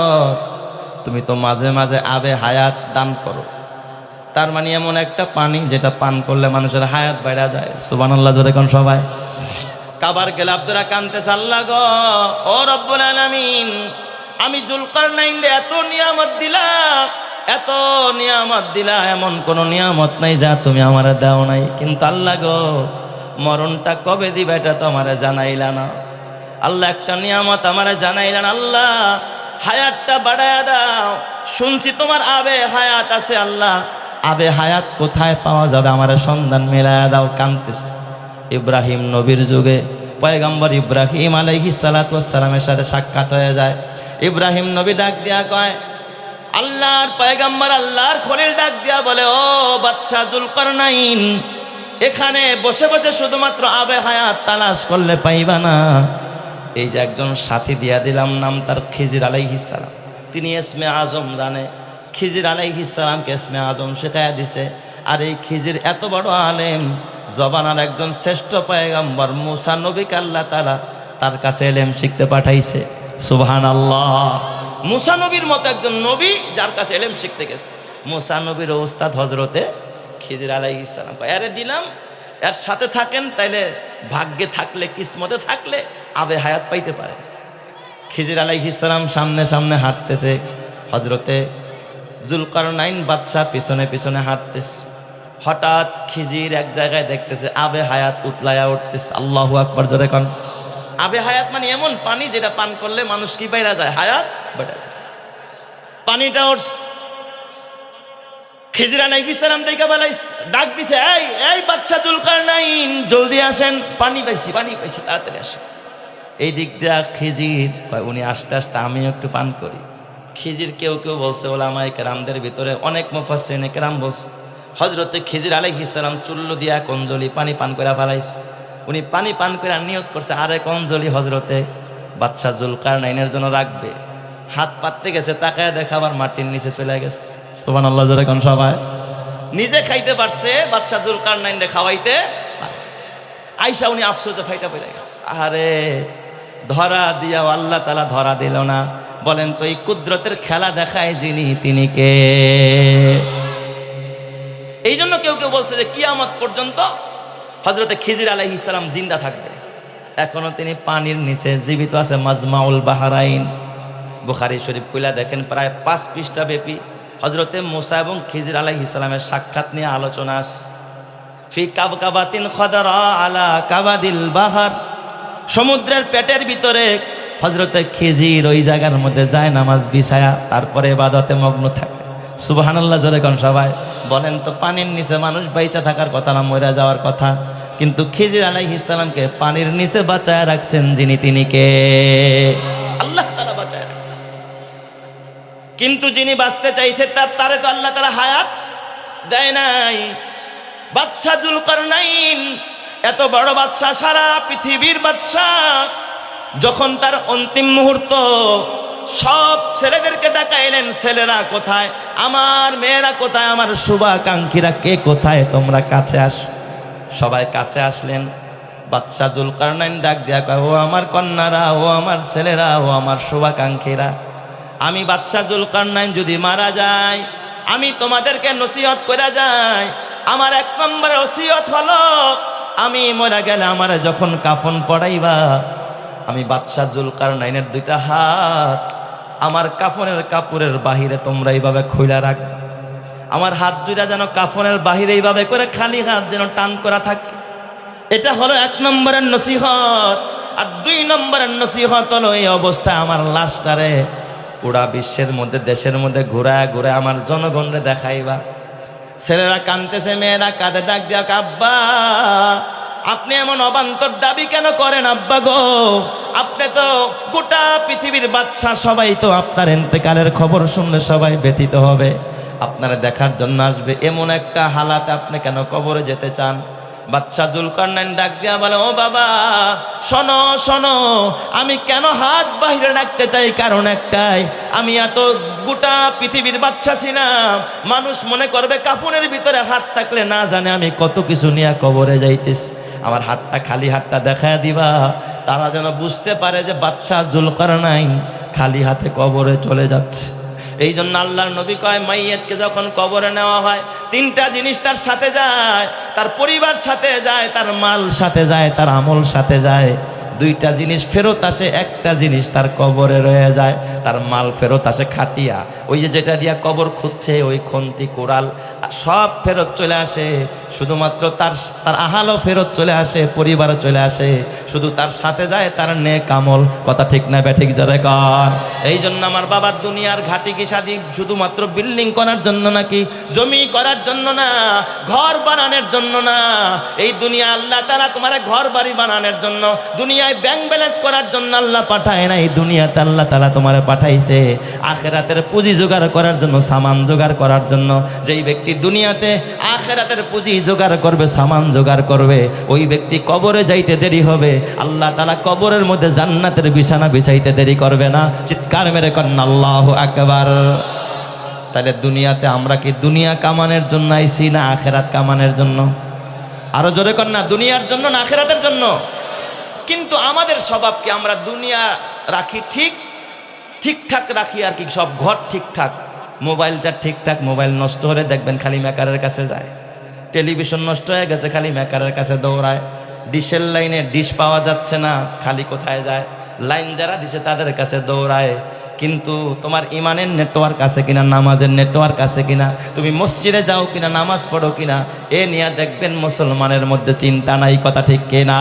তুমি তো মাঝে মাঝে আবে হায়াত দান করো। তার মানে এমন একটা পানি যেটা পান করলে মানুষের হায়াত বেড়া যায়। সুবহানাল্লাহ জোরে কোন সবাই। কাবার গেলাপ ধরে কানতেছে, আল্লাহ গো ও রব্বুল আলামিন, আমি জুলকারনাইন রে এত নিয়ামত দিলা, এত নিয়ামত দিলা, এমন কোন নিয়ামত নাই যা তুমি আমার দাও নাই। কিন্তু আল্লাহ গো মরণটা কবে দিবা এটা তো আমারে জানাইলা না। আল্লাহ একটা নিয়ামত আমারে জানাইলেন, আল্লাহ হায়াতটা বাড়ায়া দাও। শুনছি তোমার আবে হায়াত আছে, আল্লাহ আবে হায়াত কোথায় পাওয়া যাবে, আমার সন্ধান মেলায়া দাও। কান্তিস ইব্রাহিম নবীর যুগে পয়গম্বর ইব্রাহিম আলাইহিস সালাতু ওয়াস সালামের সাথে সাক্ষাৎ হয়ে যায়। ইব্রাহিম নবী ডাক দিয়া কয়, আল্লাহর পয়গম্বর আল্লাহর খলিল ডাক দিয়া বলে, ও বাদশা যুলকারনাইন, এখানে বসে বসে শুধুমাত্র আবে হায়াত তালাশ করলে পাইবা না। এই যে একজন সাথী দিয়া দিলাম, নাম তার খিজির আলাইহিস সালাম, তিনি ইসমে আজম জানে। খিজির আলাইহিস সালামকে ইসমে আজম শেখায়া দিছে। আর এই খিজির এত বড় আলেম, জবানার একজন শ্রেষ্ঠ পয়গম্বর মুসা নবীকে আল্লাহ তাআলা তার কাছে ইলম শিখতে পাঠাইছে। সুবহানাল্লাহ। মুসা নবীর মতো একজন নবী যার কাছে ইলম শিখতে গেছে, মুসা নবীর ওস্তাদ হযরতে খিজির আলাইহিস সালাম। এরে দিলাম, এর সাথে থাকেন, তাইলে ভাগ্যে থাকলে, কিসমতে থাকলে আবে হায়াত পাইতে পারে। খিজির আলাইহিস সালাম সামনে সামনে হাঁটতেছে, হযরতে যুলকারনাইন বাদশা পিছনে পিছনে হাঁটতেছে। হঠাৎ খিজির এক জায়গায় দেখতেছে আবে হায়াত উতলায়া উঠতেছে। আল্লাহু আকবার, জোরে কোন। আবে হায়াত মানে এমন পানি যেটা পান করলে মানুষ কি বাইরা যায়, হায়াত বেড়ে যায়। পানিটা ওর খিজির আলাইহিস সালাম দেখে বলাইছে, ডাক দিছে, এই এই বাদশা যুলকারনাইন, জলদি আসেন, পানি পাইছি, পানি পাইছি, তাড়াতাড়ি আসেন। এই দিক দিয়ে খিজির উনি আস্তে আস্তে আমিও একটু পান করি। খিজির কেউ কেউ বলছে, ওলামায়ে কেরামদের ভিতরে অনেক মুফাসসিরিনে কেরাম বলছে, হযরতে খিজির আলাইহিস সালাম চুল্লু দিয়া কঞ্জলি পানি পান করে ফেলাইছে। উনি পানি পান করে নিয়ত করছে আরেক অঞ্জলি হযরতে বাদশা যুলকারনাইনের জন্য রাখবে। হাত পাততে গেছে, তাকায় দেখা আবার মাটির নিচে চলে গেছে। সুবহানাল্লাহ, জোরে কোন সবাই। নিজে খাইতে পারছে, বাদশা যুলকারনাইনরে খাওয়াইতে পারে। আইসা উনি আফসোসে ফাইটা পড়ে গেছে। আরে ধরা দিয়াও আল্লাহ তাআলা ধরা দিল না। বলেন তো এই কুদরতের খেলা দেখায় যিনি, তিনি কে? এই জন্য কেউ কেউ বলছে যে কিয়ামত পর্যন্ত হযরতে খিজির আলাইহিস সালাম জিন্দা থাকবে, এখনো তিনি পানির নিচে জীবিত আছে। মাজমাউল বাহরাইন, বুখারী শরীফ খুলে দেখেন, প্রায় 5 পৃষ্ঠা ব্যাপী হযরতে মুসা এবং খিজির আলাইহিস সালামের সাক্ষাৎ নিয়ে আলোচনা আছে। ফি কাবকাবাতিন খাদারা আলা কাবাদিল বাহার, সমুদ্রের পেটের ভিতরে হযরতে খিজির ওই জায়গার মধ্যে যায় নামাজ বিছায়া, তারপরে ইবাদতে মগ্ন থাকে। সুবহানাল্লাহ, জোরে কোন সবাই। বলেন তো পানির নিচে মানুষ বাইচা থাকার কথা না মরে যাওয়ার কথা? কিন্তু খিজির আলাইহিস সালামকে পানির নিচে বাঁচায় রাখছেন যিনি, তিনি কে? আল্লাহ তাআলা বাঁচায় রাখছে। কিন্তু যিনি বাঁচতে চাইছে তারে তো আল্লাহ তাআলা হায়াত দেয় নাই। বাদশা যুলকারনাইন এত বড় বাদশা, সারা পৃথিবীর বাদশা, যখন তার অন্তিম মুহূর্ত, সব ছেলেদেরকে ডাকাইলেন, ছেলেরা কোথায়, আমার মেয়েরা কোথায়, আমার শুভাকাঙ্ক্ষীরা কে কোথায়, তোমরা কাছে আসো। সবাই কাছে আসলেন। বাদশা যুলকারনাইন ডাক দিয়া কয়, ও আমার কন্যারা, ও আমার ছেলেরা, ও আমার শুভাকাঙ্ক্ষীরা, আমি বাদশা যুলকারনাইন যদি মারা যাই, আমি তোমাদেরকে নসিহত করে যাই। আমার 1 নম্বর ওসিয়ত হলো, আমি মরে গেলে আমার যখন কাফন পড়াইবা, আমি বাদশা যুলকারনাইনের 2টা হাত আমার কাফনের কাপড়ের বাহিরে তোমরা এইভাবে খুইলা রাখবা। আমার হাত 2টা যেন কাফনের বাহিরে এইভাবে করে খালি হাত যেন টান করা থাকে। এটা হলো 1 নম্বরের নসিহত। আর 2 নম্বরের নসিহত হলো, এই অবস্থায় আমার লাশটারে পুরা বিশ্বের মধ্যে, দেশের মধ্যে ঘুরায় ঘুরায় আমার জনগণরে দেখাইবা। ছেলেরা কাঁদতেছে, মেয়েরা কাঁদে, ডাক দিয়া, আব্বা আপনি এমন অবান্তর দাবি কেন করেন আব্বা গো? আপনি তো গোটা পৃথিবীর বাদশা, সবাই তো আপনার ইন্তেকালের খবর শুনলে সবাই ব্যথিত হবে, আপনারা দেখার জন্য আসবে, এমন একটা হালাতে আপনি কেন কবরে যেতে চান? বাদশা যুলকারনাইন ডাক দিয়া বলে, ও বাবা শোনো শোনো, আমি কেন হাত বাহিরে রাখতে চাই, কারণ একটাই, আমি এত গোটা পৃথিবীর বাদশা ছিলাম, মানুষ মনে করবে কাপড়ের ভিতরে হাত থাকলে না জানে আমি কত কিছু নিয়ে কবরে যাইতেছি, আমার হাতটা খালি হাতটা দেখায় দিবা, তারা যেন বুঝতে পারে যে বাদশা যুলকারনাইন খালি হাতে কবরে চলে যাচ্ছে। এই জন্য আল্লাহর নবী কয়, মাইয়াতকে যখন কবরে নেওয়া হয় 3টা জিনিস তার সাথে যায়, তার পরিবার সাথে যায়, তার মাল সাথে যায়, তার আমল সাথে যায়। 2টা জিনিস ফেরত আসে, একটা জিনিস তার কবরে রয়ে যায়, তার মাল ফেরত আসে খাটিয়া, ওই যে যেটা দিয়া কবর খুঁজছে, ওই খন্তি কোড়াল সব ফেরত চলে আসে। শুধুমাত্র তার তার আহালও ফেরত চলে আসে, পরিবারও চলে আসে, শুধু তার সাথে যায় তার নেক আমল। কথা ঠিক না ব্যাঠিক জোরে কর? এই জন্য আমার বাবার দুনিয়ার ঘাটি কি সাজি শুধুমাত্র বিল্ডিং করার জন্য নাকি, জমি করার জন্য না, ঘর বানানোর জন্য না। এই দুনিয়া আল্লাহ তাআলা তোমার ঘর বাড়ি বানানোর জন্য, দুনিয়ায় ব্যাংক ব্যালেন্স করার জন্য আল্লাহ পাঠায় না। এই দুনিয়াতে আল্লাহ তাআলা তোমার পাঠাইছে আখিরাতের পুঁজি জোগাড় করার জন্য, সামান জোগাড় করার জন্য। যেই ব্যক্তি দুনিয়াতে আখিরাতের পুঁজি জোগাড় করবে, সামান জোগাড় করবে, ওই ব্যক্তি কবরে যাইতে দেরি হবে, আল্লাহ তাআলা কবরের মধ্যে জান্নাতের বিছানা বিছাইতে দেরি করবে না। চিৎকার মেরে করেন আল্লাহু আকবার। তাহলে দুনিয়াতে আমরা কি দুনিয়া কামানোর জন্য আইছি না আখিরাত কামানোর জন্য? আরো জোরে কর না, দুনিয়ার জন্য না আখিরাতের জন্য? কিন্তু আমাদের স্বভাব কি, আমরা দুনিয়া রাখি ঠিকঠাক রাখি আর কি, সব ঘর ঠিকঠাক, মোবাইলটা ঠিকঠাক, মোবাইল নষ্ট হলে দেখবেন খালি মেকারের কাছে যায়, টেলিভিশন নষ্ট হয়ে গেছে খালি মেকারের কাছে দৌড়ায়, ডিশের লাইনে ডিশ পাওয়া যাচ্ছে না খালি কোথায় যায়, লাইন যারা দিছে তাদের কাছে দৌড়ায়। কিন্তু তোমার ইমানের নেটওয়ার্ক আছে কিনা, নামাজের নেটওয়ার্ক আছে কিনা, তুমি মসজিদে যাও কিনা, নামাজ পড়ো কিনা, এ নিয়ে দেখবেন মুসলমানের মধ্যে চিন্তা নাই। কথা ঠিক কিনা?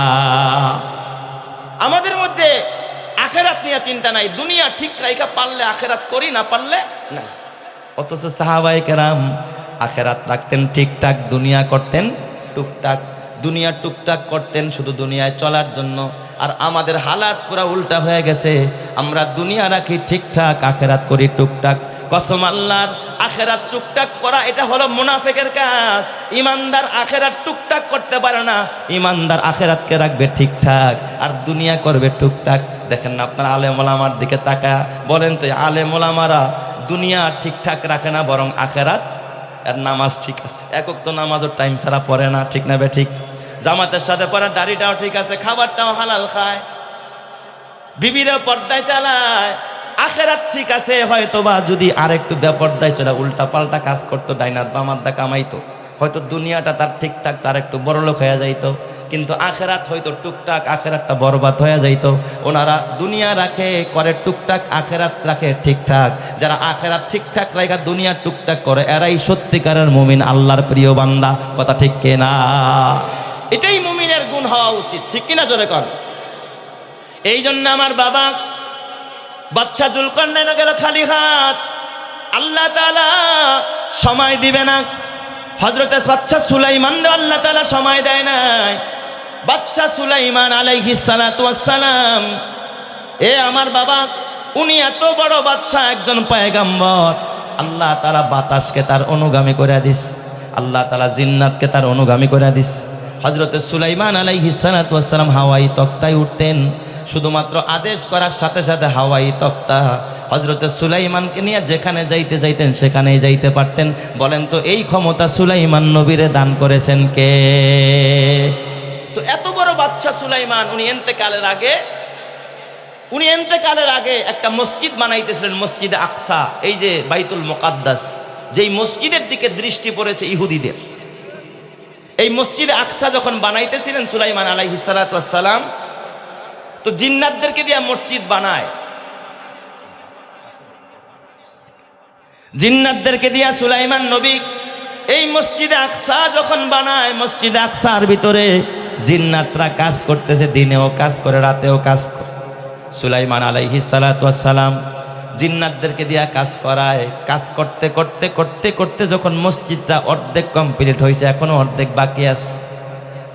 আমাদের মধ্যে আখেরাত নিয়ে চিন্তা নাই, দুনিয়া ঠিক রাইখা পারলে আখেরাত করি, না পারলে না। অথচ সাহাবায়ে কেরাম আখেরাত রাখতেন ঠিকঠাক, দুনিয়া করতেন টুকটাক। দুনিয়া টুকটাক করতেন শুধু দুনিয়ায় চলার জন্য। আর আমাদের হালাত পুরা উল্টা হয়ে গেছে, আমরা দুনিয়া রাখি ঠিকঠাক, আখেরাত করি টুকটাক। কসম আল্লাহর, আখেরাত টুকটাক করা এটা হলো মুনাফিকের কাজ। ইমানদার আখেরাত টুকটাক করতে পারে না, ইমানদার আখেরাতকে রাখবে ঠিকঠাক আর দুনিয়া করবে টুকটাক। দেখেন না আপনার আলেম ওলামার দিকে তাকা, বলেন তো আলেম ওলামারা দুনিয়া ঠিকঠাক রাখে না, বরং আখেরাত আর নামাজ ঠিক আছে। একক তো নামাজের টাইম ছাড়া পড়ে না, ঠিক না বে ঠিক? জামাতের সাথে পড়া, দাড়িটাও ঠিক আছে, খাবারটাও হালাল খায়, বিবিরা পর্দায় চালায়, আখেরাত ঠিক আছে। হয়তোবা যদি আরেকটু বেপর্দায় চলে, উল্টা পাল্টা কাজ করতো, ডাইনাত বামাদ্দা কামাইতো, হয়তো দুনিয়াটা তার ঠিকঠাক, তার একটু বড়লোক হয়ে যাইতো। কিন্তু আখেরাত হয়তো টুকটাক, আখেরাতটা বরবাদ হয়ে যাইতো। ওনারা দুনিয়া রাখে করে টুকটাক, আখেরাত রাখে ঠিকঠাক। যারা আখেরাত ঠিকঠাক রাখা দুনিয়া টুকটাক করে, এরাই সত্যিকারের মুমিন, আল্লাহর প্রিয় বান্দা। কথা ঠিক কিনা? এটাই মুমিনের গুণ হওয়া উচিত, ঠিক কিনা জোরে কর? এই জন্য আমার বাবা বাচ্চা জুলকারনাইন গেল খালি হাত, আল্লাহ তাআলা সময় দিবে না। হযরতে বাচ্চা সুলাইমান আল্লাহ তাআলা সময় দেয় নাই। বাচ্চা সুলাইমান আলাইহিস সালাতু ওয়াস সালাম, এ আমার বাবা, উনি এত বড় বাচ্চা, একজন পয়গম্বর। আল্লাহ তাআলা বাতাসকে তার অনুগামী করে দিস, আল্লাহ তাআলা জিন্নাতকে তার অনুগামী করে দিস। হযরতে সুলাইমান আলাইহিস সালাতু ওয়াস সালাম হাওয়াই তক্তায় উঠতেন, শুধুমাত্র আদেশ করার সাথে সাথে হাওয়াই তক্তা হযরতে সুলাইমানকে নিয়ে যেখানে যাইতে যাইতেন সেখানেই যাইতে পারতেন। বলেন তো এই ক্ষমতা সুলাইমান নবীরে দান করেছেন কে? তো এত বড় বাচ্চা সুলাইমান, উনি এন্তেকালের আগে একটা মসজিদ বানাইতেছিলেন, মসজিদে আকসা, এই যে বাইতুল মুকাদ্দাস, যেই মসজিদের দিকে দৃষ্টি পড়েছে ইহুদিদের। এই মসজিদে আকসা যখন বানাইতেছিলেন সুলাইমান আলাইহিস সালাতু ওয়াস সালাম, তো জিন্নাতদেরকে দিয়ে মসজিদ বানায়, জিন্নাতদেরকে দিয়া সুলাইমান নবী এই মসজিদে আকসা যখন বানায়, মসজিদে আকসার ভিতরে জিন্নাতরা কাজ করতেছে, দিনেও কাজ করে, রাতেও কাজ করে। সুলাইমান আলাইহিস সালাতু ওয়াস সালাম জিন্নাতদেরকে দিয়া কাজ করায়। কাজ করতে করতে করতে করতে যখন মসজিদটা অর্ধেক কমপ্লিট হয়েছে, এখনো অর্ধেক বাকি আছে।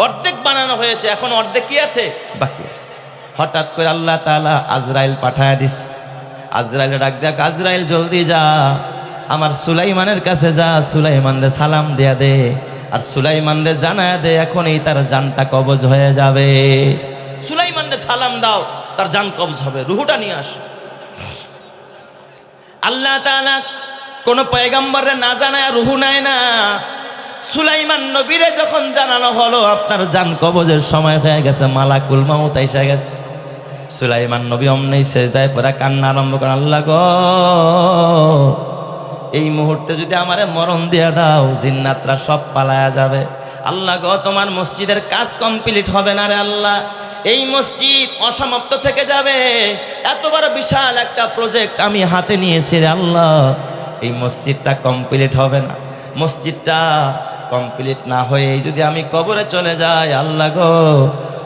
অর্ধেক বানানো হয়েছে, এখন অর্ধেক কি আছে? বাকি আছে। হঠাৎ করে আল্লাহ তাআলা আজরাইল পাঠায় দিস। আজরাইল ডাক দেখ, আজরাইল জলদি যা, আমার সুলাইমানের কাছে যা, সুলাইমানরে সালাম দেয়া দে, আর সুলাইমানরে জানায় দে এখনই তার জানটা কবজ হয়ে যাবে। সুলাইমানরে সালাম দাও, তার জান কবজ হবে, রুহুটা নিয়ে আস। আল্লাহ তাআলা কোন পয়গম্বররে না জানায় রুহু নেয় না। সুলাইমান নবীরে যখন জানানো হলো আপনার জান কবজের সময় হয়ে গেছে, মালাকুল মাউত এসে গেছে, সুলাইমান নবী অমনি সেজদায় পড়ে কান্না আরম্ভ করেন, আল্লাহ গো, এই মুহূর্তে যদি আমারে মরণ দিয়া দাও, জিন্নাতরা সব পালায়া যাবে। আল্লাহ গো, তোমার মসজিদের কাজ কমপ্লিট হবে না রে আল্লাহ, এই মসজিদ অসমাপ্ত থেকে যাবে। এত বড় বিশাল একটা প্রজেক্ট আমি হাতে নিয়েছি রে আল্লাহ, এই মসজিদটা কমপ্লিট হবে না। মসজিদটা কমপ্লিট না হয়ে যদি আমি কবরে চলে যাই, আল্লাহ গো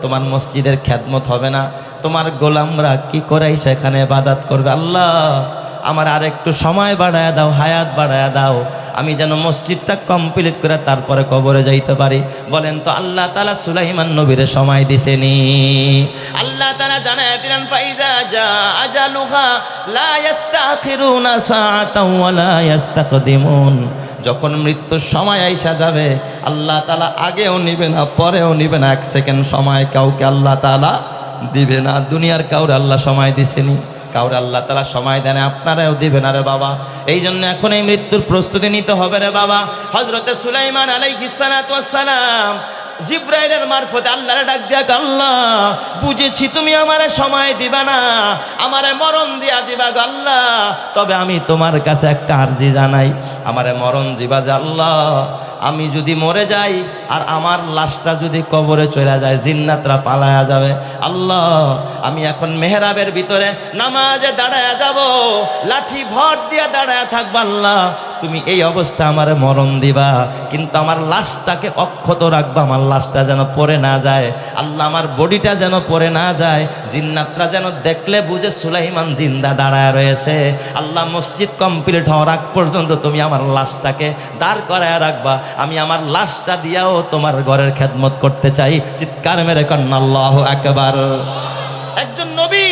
তোমার মসজিদের খেদমত হবে না, তোমার গোলামরা কি করে সেখানে ইবাদত করবে। আল্লাহ আমার আর একটু সময় বাড়ায় দাও, হায়াত বাড়ায় দাও, আমি যেন মসজিদটা কমপ্লিট করে তারপরে কবরে যাইতে পারি। বলেন তো আল্লাহ তাআলা সুলাইমান নবীরে সময় দিছেনি? আল্লাহ তাআলা জানায় দিলেন ফাইজা জা আজালুহা লা ইস্তাখিরুনা সাআতাও ওয়া লা ইস্তাকদিমুন। যখন মৃত্যুর সময় আইসা যাবে, আল্লাহ তাআলা আগেও নিবে না পরেও নিবে না, এক সেকেন্ড সময় কাউকে আল্লাহ তাআলা দিবে না। দুনিয়ার কাউরে আল্লাহ সময় দিছেনি? কাউরে আল্লাহ তাআলা সময় দেন, আপনারাও দিবেন না রে বাবা। এই জন্য এখন এই মৃত্যুর প্রস্তুতি নিতে হবে রে বাবা। হযরতে সুলাইমান আলাইহিস সালাতু ওয়াস সালাম জিব্রাইলের মারফতে আল্লাহরে ডাক দিয়া, আল্লাহ বুঝেছি তুমি আমারে সময় দিবা না, আমারে মরণ দিয়া দিবা গো আল্লাহ, তবে আমি তোমার কাছে একটা আরজি জানাই, আমারে মরণ দিবা যে আল্লাহ। আমি যদি মরে যাই আর আমার লাশটা যদি কবরে চলে যায়, জিন্নাতরা পালায়া যাবে আল্লাহ, আমি এখন মেহরাবের ভিতরে নামাজে দাঁড়ায়া যাব, লাঠি ভর দিয়া দাঁড়ায়া থাকবো আল্লাহ, তুমি এই অবস্থা আমারে মরণ দিবা, কিন্তু আমার লাশটাকে অক্ষত রাখবা, আমার লাশটা যেন পড়ে না যায় আল্লাহ, আমার বডিটা যেন পড়ে না যায়, জিন্নাতরা যেন দেখলে বুঝে সুলাইমান জিন্দা দাঁড়ায় রয়েছে আল্লাহ। মসজিদ কমপ্লিট হওয়ার আগ পর্যন্ত তুমি আমার লাশটাকে দাঁড় করায় রাখবা, আমি আমার লাশটা দিয়াও তোমার ঘরের খেদমত করতে চাই। চিৎকার মেরে কন্যা আল্লাহু আকবার। একজন নবী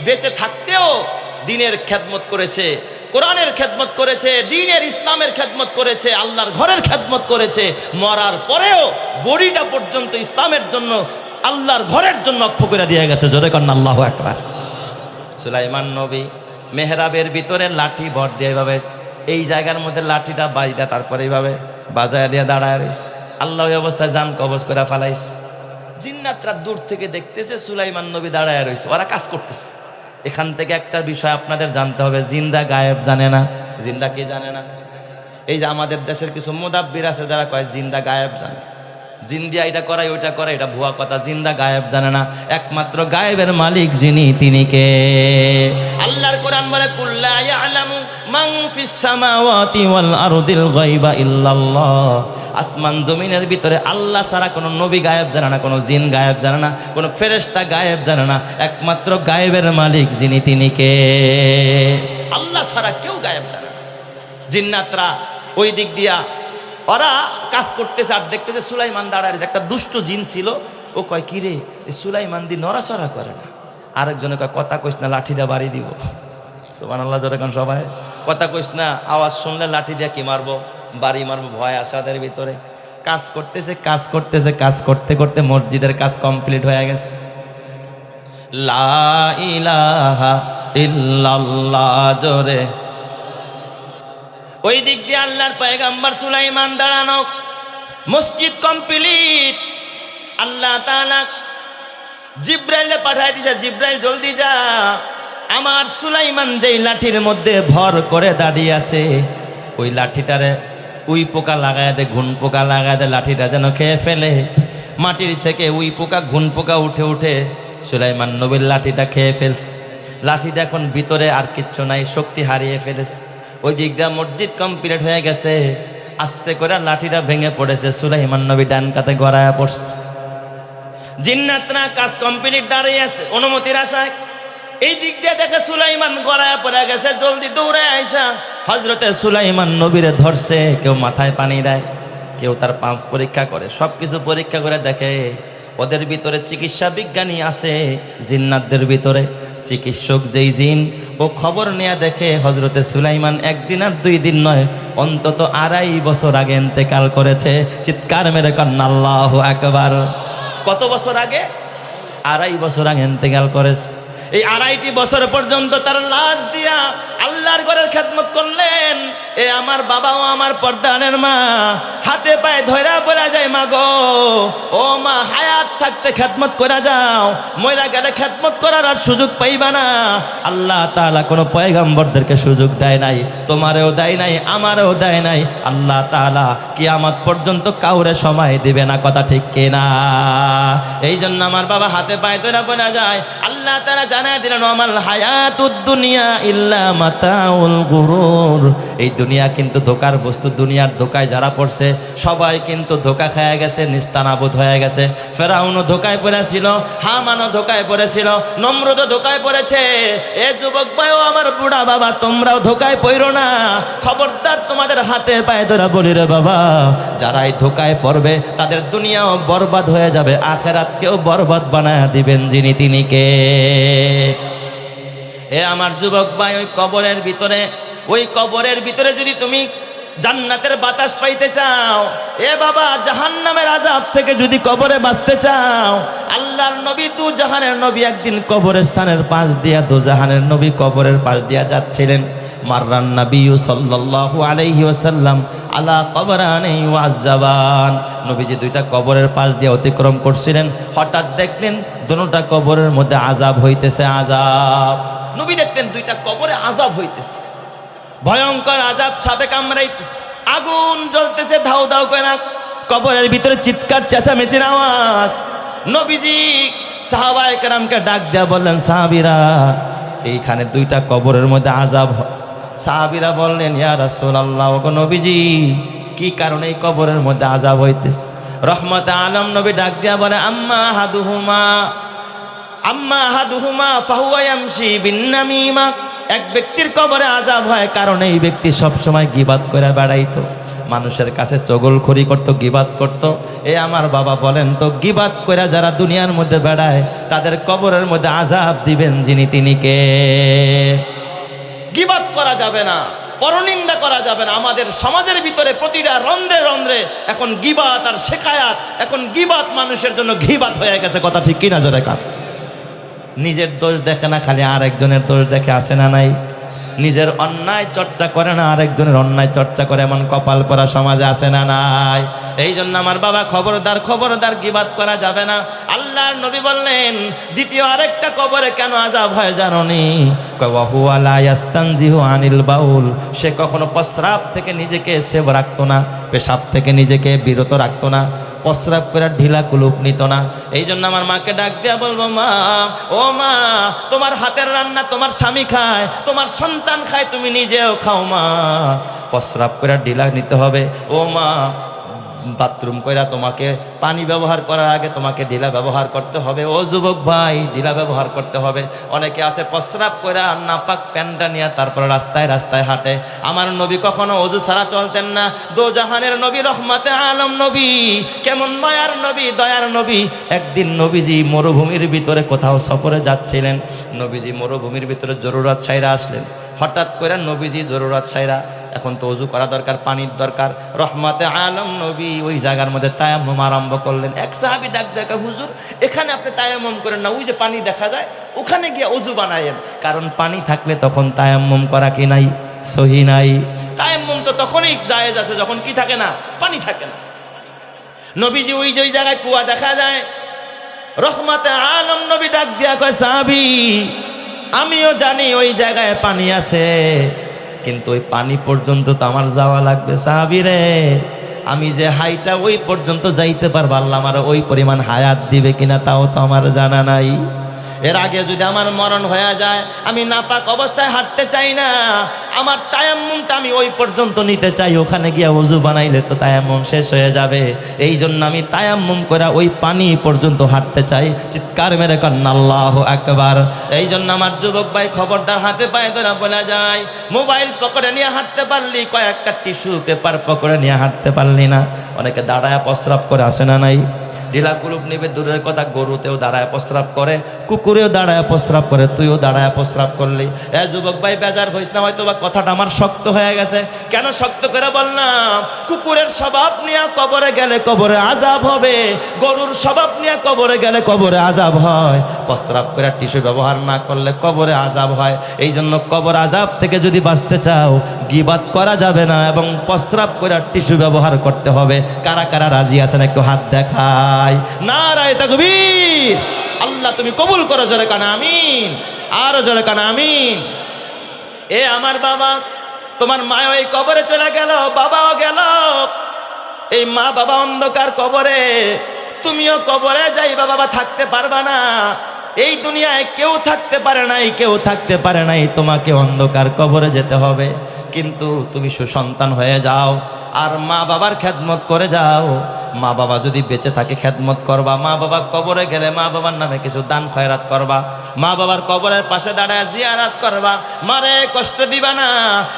বেঁচে থাকতেও দ্বীনের খেদমত করেছে, কোরআনের খেদমত করেছে, দ্বীনের ইসলামের খেদমত করেছে, আল্লাহর ঘরের খেদমত করেছে, মরার পরেও বডিটা পর্যন্ত ইসলামের জন্য আল্লাহর ঘরের জন্য অক্ষ করে দিয়ে গেছে। জোরে কন্যা আল্লাহু আকবার। সুলাইমান নবী মেহরাবের ভিতরে লাঠি ভর দিয়ে এইভাবে এই জায়গার মধ্যে লাঠিটা বাইদা তারপরে এইভাবে বাজায় দিয়ে দাঁড়ায় রইস, আল্লাহ ওই অবস্থায় জান কবজ করে ফালাইস। জিন্নাতরা দূর থেকে দেখতেছে সুলাইমান নবী দাঁড়ায় রইছে, ওরা কাজ করতেছে। এখান থেকে একটা বিষয় আপনাদের জানতে হবে, জিন্দা গায়েব জানে না। জিন্দা কি জানে না? এই যে আমাদের দেশের কিছু মুদাব্বির আছে যারা কয় জিন্দা গায়েব জানে, জিন্দিয়া এটা করাই ওইটা করে, এটা ভুয়া কথা, জিন্দা গায়েব জানে না। একমাত্র গায়েবের মালিক যিনি, তিনি কে? আল্লাহর কোরআন বলে কুল্লা ইয়ালামু মান ফিস সামাওয়াতি ওয়াল আরদিল গায়বা ইল্লাল্লাহ। আসমান জমিনের ভিতরে আল্লাহ ছাড়া কোনো নবী গায়েব জানে না, কোনো জিন গায়েব জানে না, কোনো ফেরেশতা গায়েব জানে না। একমাত্র গায়েবের মালিক যিনি, তিনি কে? আল্লাহ ছাড়া কেউ গায়েব জানে না। জিন্নাতরা ওই দিক দিয়া ওরা কাজ করতেছে আর দেখতেছে সুলাইমান দাঁড়ায়। একটা দুষ্ট জিন ছিল, ও কয় কি রে সুলাইমান দি নড়াচড়া করে না। আরেকজনে কয় কথা কইস না, লাঠি দিয়ে বাড়ি দিব। সুবহানাল্লাহ, জোরে কোন সবাই। কথা কইস না, আওয়াজ শুনলে লাঠি দিয়ে কি মারবো, বাড়ি মারবো, ভয় আছে তাদের ভিতরে। কাজ করতেছে, কাজ করতেছে, কাজ করতে করতে মসজিদের কাজ কমপ্লিট হয়ে গেছে। লা ইলাহা ইল্লাল্লাহ, জোরে। ওই দিক দিয়ে আল্লাহর পয়গম্বর সুলাইমান দাঁড়ানো, মসজিদ কমপ্লিট। আল্লাহ তাআলা জিব্রাইলে পাঠায় দিছে, জিব্রাইল জলদি যা, আমার সুলাইমান যেই লাঠির মধ্যে ভর করে দাঁড়িয়ে আছে ওই লাঠিটারে উই পোকা লাগায় দে, ঘুন পোকা লাগায় দে, লাঠিটা যেন খেয়ে ফেলে। মাটির থেকে উই পোকা ঘুন পোকা উঠে উঠে সুলাইমান নবীর লাঠিটা খেয়ে ফেলছে। লাঠিটা এখন ভিতরে আর কিচ্ছু নাই, শক্তি হারিয়ে ফেলেছে। ওই দিক দিয়ে মসজিদ কমপ্লিট হয়ে গেছে, আস্তে করে লাঠিটা ভেঙে পড়েছে, সুলাইমান নবী ডান কাতে গড়ায়া পড়ছে। জিন্নাতরা কাজ কমপ্লিট দাঁড়িয়ে আছে অনুমতির আশায়। এই দিক দিয়ে দেখে সুলাইমান গড়ায়া পড়ে গেছে, জলদি দৌড়ে আইসা হযরতে সুলাইমান নবীরে ধরছে। কেউ মাথায় পানি দেয়, কেউ তার পাঁচ পরীক্ষা করে, সবকিছু পরীক্ষা করে দেখে ওদের ভিতরে চিকিৎসা বিজ্ঞানী আছে, জিন্নাতদের ভিতরে চিকিৎসক যেই জিন, ও খবর নিয়ে দেখে হযরতে সুলাইমান একদিন আর 2 দিন নয়, অন্তত 2.5 বছর আগে ইন্তেকাল করেছে। চিৎকার মেরে কন্যা আল্লাহু আকবার। কত বছর আগে? 2.5 বছর আগে ইন্তেকাল করেছে। এই 2.5টি বছর পর্যন্ত তার লাশ দিয়া আল্লাহর ঘরের খেদমত করলেন। এ আমার বাবা ও আমার পর্দানের মা হাতে পায়ে ধরা পড়া যায়, মা গো ও মা, হায়াত থাকতে খেদমত করে যাও, মইরা গেলে খেদমত করার আর সুযোগ পাইবা না। আল্লাহ তাআলা কোনো পয়গম্বরদেরকে সুযোগ দেয় নাই, তোমারেও দেয় নাই, আমারও দেয় নাই। আল্লাহ তাআলা কিয়ামত পর্যন্ত কাউরে সময় দিবে না, কথা ঠিক কিনা? এই জন্য আমার বাবা হাতে পায়ে ধরে বলা যায়, আল্লাহ তাআলা জানায় দিলেন আমাল হায়াতুদ দুনিয়া ইল্লা মাতাউল গুরুর। এই দুনিয়া কিন্তু ধোকার বস্তু, দুনিয়ার ধোকায় যারা পড়ছে সবাই কিন্তু ধোকা খেয়ে গেছে, নিস্তানাবুদ হয়ে গেছে। ফেরাউনও ধোকায় পড়েছিল, হামানও ধোকায় পড়েছিল, নমরুদও ধোকায় পড়েছে। এ যুবক ভাইও আমার বুড়া বাবা, তোমরাও ধোকায় পড়ো না। খবরদার, তোমাদের হাতে পায়ে ধরে বলি রে বাবা, যারা এই ধোকায় পড়বে তাদের দুনিয়াও বরবাদ হয়ে যাবে, আখেরাতকেও বরবাদ বানায় দিবেন যিনি, তিনি কে? এ আমার যুবক ভাই, ওই কবরের ভিতরে যদি তুমি জান্নাতের বাতাস পাইতে চাও, এ বাবা জাহান্নামের আযাব থেকে যদি কবরে বাঁচতে চাও, আল্লাহর নবী দুজাহানের নবী একদিন কবরস্থানের পাশ দিয়া, দুজাহানের নবী কবরের পাশ দিয়া যাচ্ছিলেন। মাররান নবিয়্যু সাল্লাল্লাহু আলাইহি ওয়াসাল্লাম আলা কবরানি ওয়াজ্জাবান। নবীজি দুইটা কবরের পাশ দিয়ে অতিক্রম করছিলেন, হঠাৎ দেখলেন দুটোটা কবরের মধ্যে আযাব হইতেছে, আযাব। নবী দেখলেন দুইটা কবরে আযাব হইতেছে, ভয়ঙ্কর আযাব, সাপে কামড়াইতেছে, আগুন জ্বলতেছে ধাউ ধাউ করে, কবরের ভিতরে চিৎকার চেঁচামেচির আওয়াজ। নবীজি সাহাবায়ে কেরামকে ডাক দেয়া বললেন, সাহাবীরা এইখানে দুইটা কবরের মধ্যে আযাব। সাহাবীরা বললেন, ইয়া রাসূলুল্লাহ, ওগো নবীজি কি কারণে এই কবরের মধ্যে আযাব হইতেছে? রহমতে আলম নবী ডাক দেয়া বলে, আম্মা আহাদুহুমা ফাহুয়া ইয়ামশি বিন্নামিমা। এক ব্যক্তির কবরে আযাব হয় কারণ এই ব্যক্তি সব সময় গীবাত করে বেড়াইতো, মানুষের কাছে চগলখড়ি করতো, গীবাত করত। এ আমার বাবা বলেন তো, গীবাত করে যারা দুনিয়ার মধ্যে বেড়ায় তাদের কবরের মধ্যে আযাব দিবেন যিনি, তিনি কে? গীবাত করা যাবে না, পরনিন্দা করা যাবে না। আমাদের সমাজের ভিতরে প্রতিটা রন্ধ্রে রন্ধ্রে এখন গীবাত আর শেখায়াত, এখন গীবাত মানুষের জন্য ঘিবাত হয়ে গেছে, কথা ঠিক কিনা জোরে কান? নিজের দোষ দেখে না, খালি আরেকজনের দোষ দেখে, আসে না নাই? নিজের অন্যায় চর্চা করে না, আরেকজনের অন্যায় চর্চা করে, এমন কপাল পরা সমাজে আসে না নাই? এই জন্য আমার বাবা খবরদার, খবরদার, গীবাত করা যাবে না। আল্লাহর নবী বললেন, দ্বিতীয় আরেকটা কবরে কেন আযাব হয় জানোনি? ওয়াহুয়া লা ইয়াস্তানজিহু আনিল বাউল। সে কখনো প্রস্রাব থেকে নিজেকে সেভ রাখতো না, পেশাব থেকে নিজেকে বিরত রাখতো না, প্রস্রাব করে ঢিলা কুলুপ নিত না। এই জন্য আমার মাকে ডাক দিয়া বলবো, মা, ও মা, তোমার হাতের রান্না তোমার স্বামী খায়, তোমার সন্তান খায়, তুমি নিজেও খাও মা। প্রস্রাব করে ঢিলা নিতে হবে। ও মা, বাথরুম কইরা তোমাকে পানি ব্যবহার করার আগে তোমাকে ঢিলা ব্যবহার করতে হবে। ও যুবক ভাই, ঢিলা ব্যবহার করতে হবে। অনেকে আছে প্রস্রাব কইরা নাপাক প্যান্টটা নিয়ে তারপর রাস্তায় রাস্তায় হাঁটে। আমার নবী কখনো ওযু ছাড়া চলতেন না। দোজাহানের নবী, রহমতে আলম নবী, কেমন মায়ার নবী, দয়ার নবী। একদিন নবীজি মরুভূমির ভিতরে কোথাও সফরে যাচ্ছিলেন। নবীজি মরুভূমির ভিতরে জরুরত ছাইরা আসলেন। হঠাৎ করে নবীজি জরুরত ছাইরা, এখন তো ওযু করা দরকার, পানির দরকার। রহমতে আলম নবী ওই জায়গার মধ্যে তায়াম্মুম আরম্ভ করলেন। এক সাহাবী ডাক দেখা, হুজুর এখানে আপনি তায়াম্মুম করেন না, ওই যে পানি দেখা যায় ওখানে গিয়ে ওযু বানায়েন। কারণ পানি থাকলে তখন তায়াম্মুম করা কি নাই, সহি নাই। তায়াম্মুম তো তখনই জায়েজ আছে যখন কি থাকে না, পানি থাকে না। নবীজি ওই যে ওই জায়গায় কুয়া দেখা যায়। রহমতে আলম নবী ডাক দিয়া কয়, সাহাবী আমিও জানি ওই জায়গায় পানি আছে, কিন্তু ওই পানি পর্যন্ত তো আমার যাওয়া লাগবে। সাহাবী রে, আমি যে হাইটা ওই পর্যন্ত যাইতে পারবো, আল্লাহ আমার ওই পরিমাণ হায়াত দিবে কিনা তাও তো আমার জানা নাই। এর আগে যদি আমার মরণ হয়ে যায়, আমি নাপাক অবস্থায় হাঁটতে চাই না। আমার তায়াম্মুমটা আমি ওই পর্যন্ত নিতে চাই, ওখানে গিয়ে ওযু বানাইলে তো তায়াম্মুম শেষ হয়ে যাবে। এই জন্য আমি তায়াম্মুম করে ওই পানি পর্যন্ত হাঁটতে চাই। চিৎকার মেরে কন্না আল্লাহু আকবার। এই জন্য আমার যুবক ভাই, খবরদার, হাতে পায়ে ধরা বলা যায়, মোবাইল পকেটে নিয়ে হাঁটতে পারলি, কয়েকটা টিস্যু পেপার পকেটে নিয়ে হাঁটতে পারলি না। অনেকে দাঁড়ায় প্রস্রাব করে, আসে না নাই? ঢিলা কুলুপ নিবে দূরের কথা, গরুতেও দাঁড়ায় প্রস্রাব করে, কুকুরেও দাঁড়ায় প্রস্রাব করে, তুইও দাঁড়ায় প্রস্রাব করলি। এ যুবক ভাই, বেজার হইস না, হয়তো বা কথাটা আমার শক্ত হয়ে গেছে। কেন শক্ত করে বললাম? কুকুরের স্বভাব নিয়ে কবরে গেলে কবরে আযাব হবে, গরুর স্বভাব নিয়ে কবরে গেলে কবরে আযাব হয়, প্রস্রাব করে টিস্যু ব্যবহার না করলে কবরে আযাব হয়। এই জন্য কবর আযাব থেকে যদি বাঁচতে চাও, গীবাত করা যাবে না এবং প্রস্রাব করে টিস্যু ব্যবহার করতে হবে। কারা কারা রাজি আছেন একটু হাত দেখা? চাই। নারায়ে তাকবীর। আল্লাহ তুমি কবুল করো, জোরে কানা আমিন, আরো জোরে কানা আমিন। এ আমার বাবা, তোমার মা ওই কবরে চলে গেল, বাবাও গেল। এই মা বাবা অন্ধকার কবরে, তুমিও কবরে যাইবা বাবা, থাকতে পারবা না। এই দুনিয়ায় কেউ থাকতে পারে নাই, কেউ থাকতে পারে নাই, তোমাকে অন্ধকার কবরে যেতে হবে। কিন্তু তুমি সুসন্তান হয়ে যাও আর মা বাবার খেদমত করে যাও। মা বাবা যদি বেঁচে থাকে খেদমত করবা, মা বাবা কবরে গেলে মা বাবার নামে কিছু দান খয়রাত করবা, মা বাবার কবরের পাশে দাঁড়ায় জিয়ারাত করবা। মারে কষ্ট দিবা না।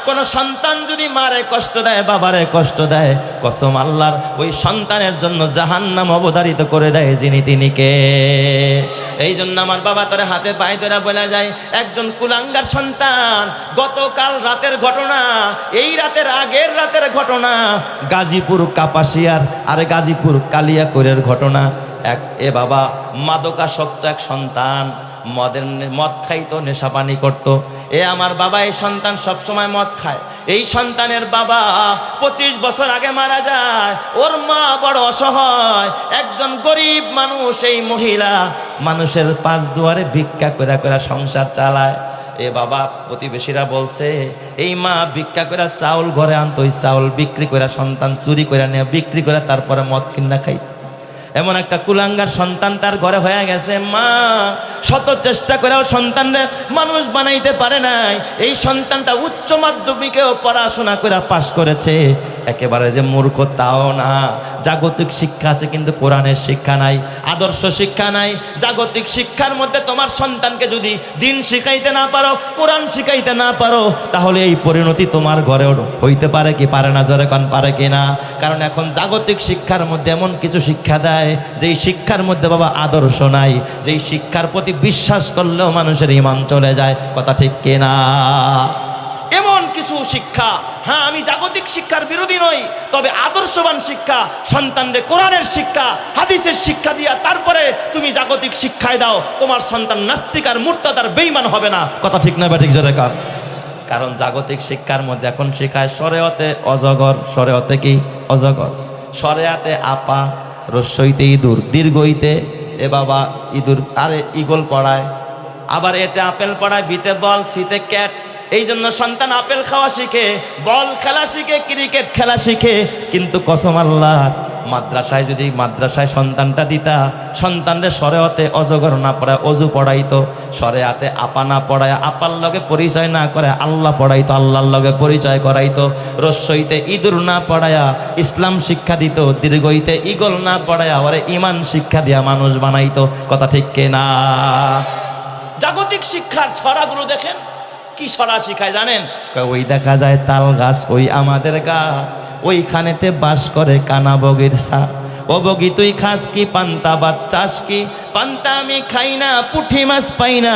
কোন সন্তান যদি মারে কষ্ট দেয়, বাবারে কষ্ট দেয়, কসম আল্লাহর, ওই সন্তানের জন্য জাহান্নাম অবধারিত করে দেয় যিনি তিনি কে। এই জন্য আমার বাবা তোরে হাতে পায়ে ধরে বলে যায়, একজন কুলাঙ্গার সন্তান, গতকাল রাতের ঘটনা, এই রাতের আগের রাতের ঘটনা, গাজীপুর কাপাসিয়ার আর গাজীপুর কালিয়াকৈরের ঘটনা। এ বাবা মাদকাসক্ত এক সন্তান, মদ খাইতো, নেশা পানি করতো। এ আমার বাবা, এই সন্তান সবসময় মদ খায়। এই সন্তানের বাবা 25 বছর আগে মারা যায়। ওর মা বড় অসহায়, একজন গরিব মানুষ। এই মহিলা মানুষের পাঁচ দুয়ারে ভিক্ষা করে করে সংসার চালায়। এ বাবা, প্রতিবেশীরা বলছে এই মা ভিক্ষা করে চাউল ঘরে আনতো, ওই চাউল বিক্রি করে, সন্তান চুরি করে নিয়ে বিক্রি করে তারপরে মদ কিনা খাইত। এমন একটা কুলাঙ্গার সন্তান তার ঘরে হয়ে গেছে। মা শত চেষ্টা করেও সন্তানরে মানুষ বানাইতে পারে নাই। এই সন্তানটা উচ্চ মাধ্যমিকেও পড়াশোনা করে পাশ করেছে। একেবারে যে মূর্খ তাও না, জাগতিক শিক্ষা আছে কিন্তু কোরআনের শিক্ষা নাই, আদর্শ শিক্ষা নাই। জাগতিক শিক্ষার মধ্যে তোমার সন্তানকে যদি দিন শিখাইতে না পারো, কোরআন শিখাইতে না পারো, তাহলে এই পরিণতি তোমার ঘরেও হইতে পারে কি পারে না, জোরে কোন পারে কি না? কারণ এখন জাগতিক শিক্ষার মধ্যে এমন কিছু শিক্ষা দেয় যেই শিক্ষার মধ্যে বাবা আদর্শ নাই, যেই শিক্ষার প্রতি বিশ্বাস করলেও মানুষের ঈমান চলে যায়। কথা ঠিক কিনা? এমন কিছু শিক্ষা, হ্যাঁ আমি জাগতিক শিক্ষার বিরোধী নই, তবে আদর্শবান শিক্ষা, সন্তানদের কোরআনের শিক্ষা, হাদিসের শিক্ষা দিয়া তারপরে তুমি জাগতিক শিক্ষায় দাও, তোমার সন্তান নাস্তিক আর মুরতাদ আর বেঈমান হবে না। কথা ঠিক না ঠিক জোরে কার? কারণ জাগতিক শিক্ষার মধ্যে এখন শেখায় শরেয়তে অজগর। শরেয়তে কি? অজগর। শরেয়াতে আপা, রস্যইতে ইঁদুর, দীর্ঘইতে এ বাবা ইঁদুর, আরে ঈগল পড়ায়। আবার এতে আপেল পড়ায়, বিতে বল, সিতে ক্যাট। এই জন্য সন্তান আপেল খাওয়া শিখে, বল খেলা শিখে, ক্রিকেট খেলা শিখে। কিন্তু কসম আল্লাহ, মাদ্রাসায় যদি মাদ্রাসায় সন্তানটা দিতা, সন্তানদের শরেয়াতে অজগর না পড়ায় অজু পড়াইতো, শরেয়াতে আপা না পড়ায় আপার লগে পরিচয় না করে আল্লাহ পড়াইতো, আল্লাহর লগে পরিচয় করাইতো। রস্যইতে ইঁদুর না পড়ায়া ইসলাম শিক্ষা দিত, দীর্ঘইতে ঈগল না পড়ায়া ওরে ঈমান শিক্ষা দিয়া মানুষ বানাইতো। কথা ঠিক কিনা? জাগতিক শিক্ষার ছড়াগুলো দেখেন, কি ছড়া শিখায় জানেন? ওই দেখা যায় তাল গাছ, ওই আমাদের গা, ওইখানেতে বাস করে কানা বগির সা। ও বগি তুই খাস কি পান্তা ভাত চাস কি? পান্তা আমি খাই না, পুঁটি মাছ পাই না,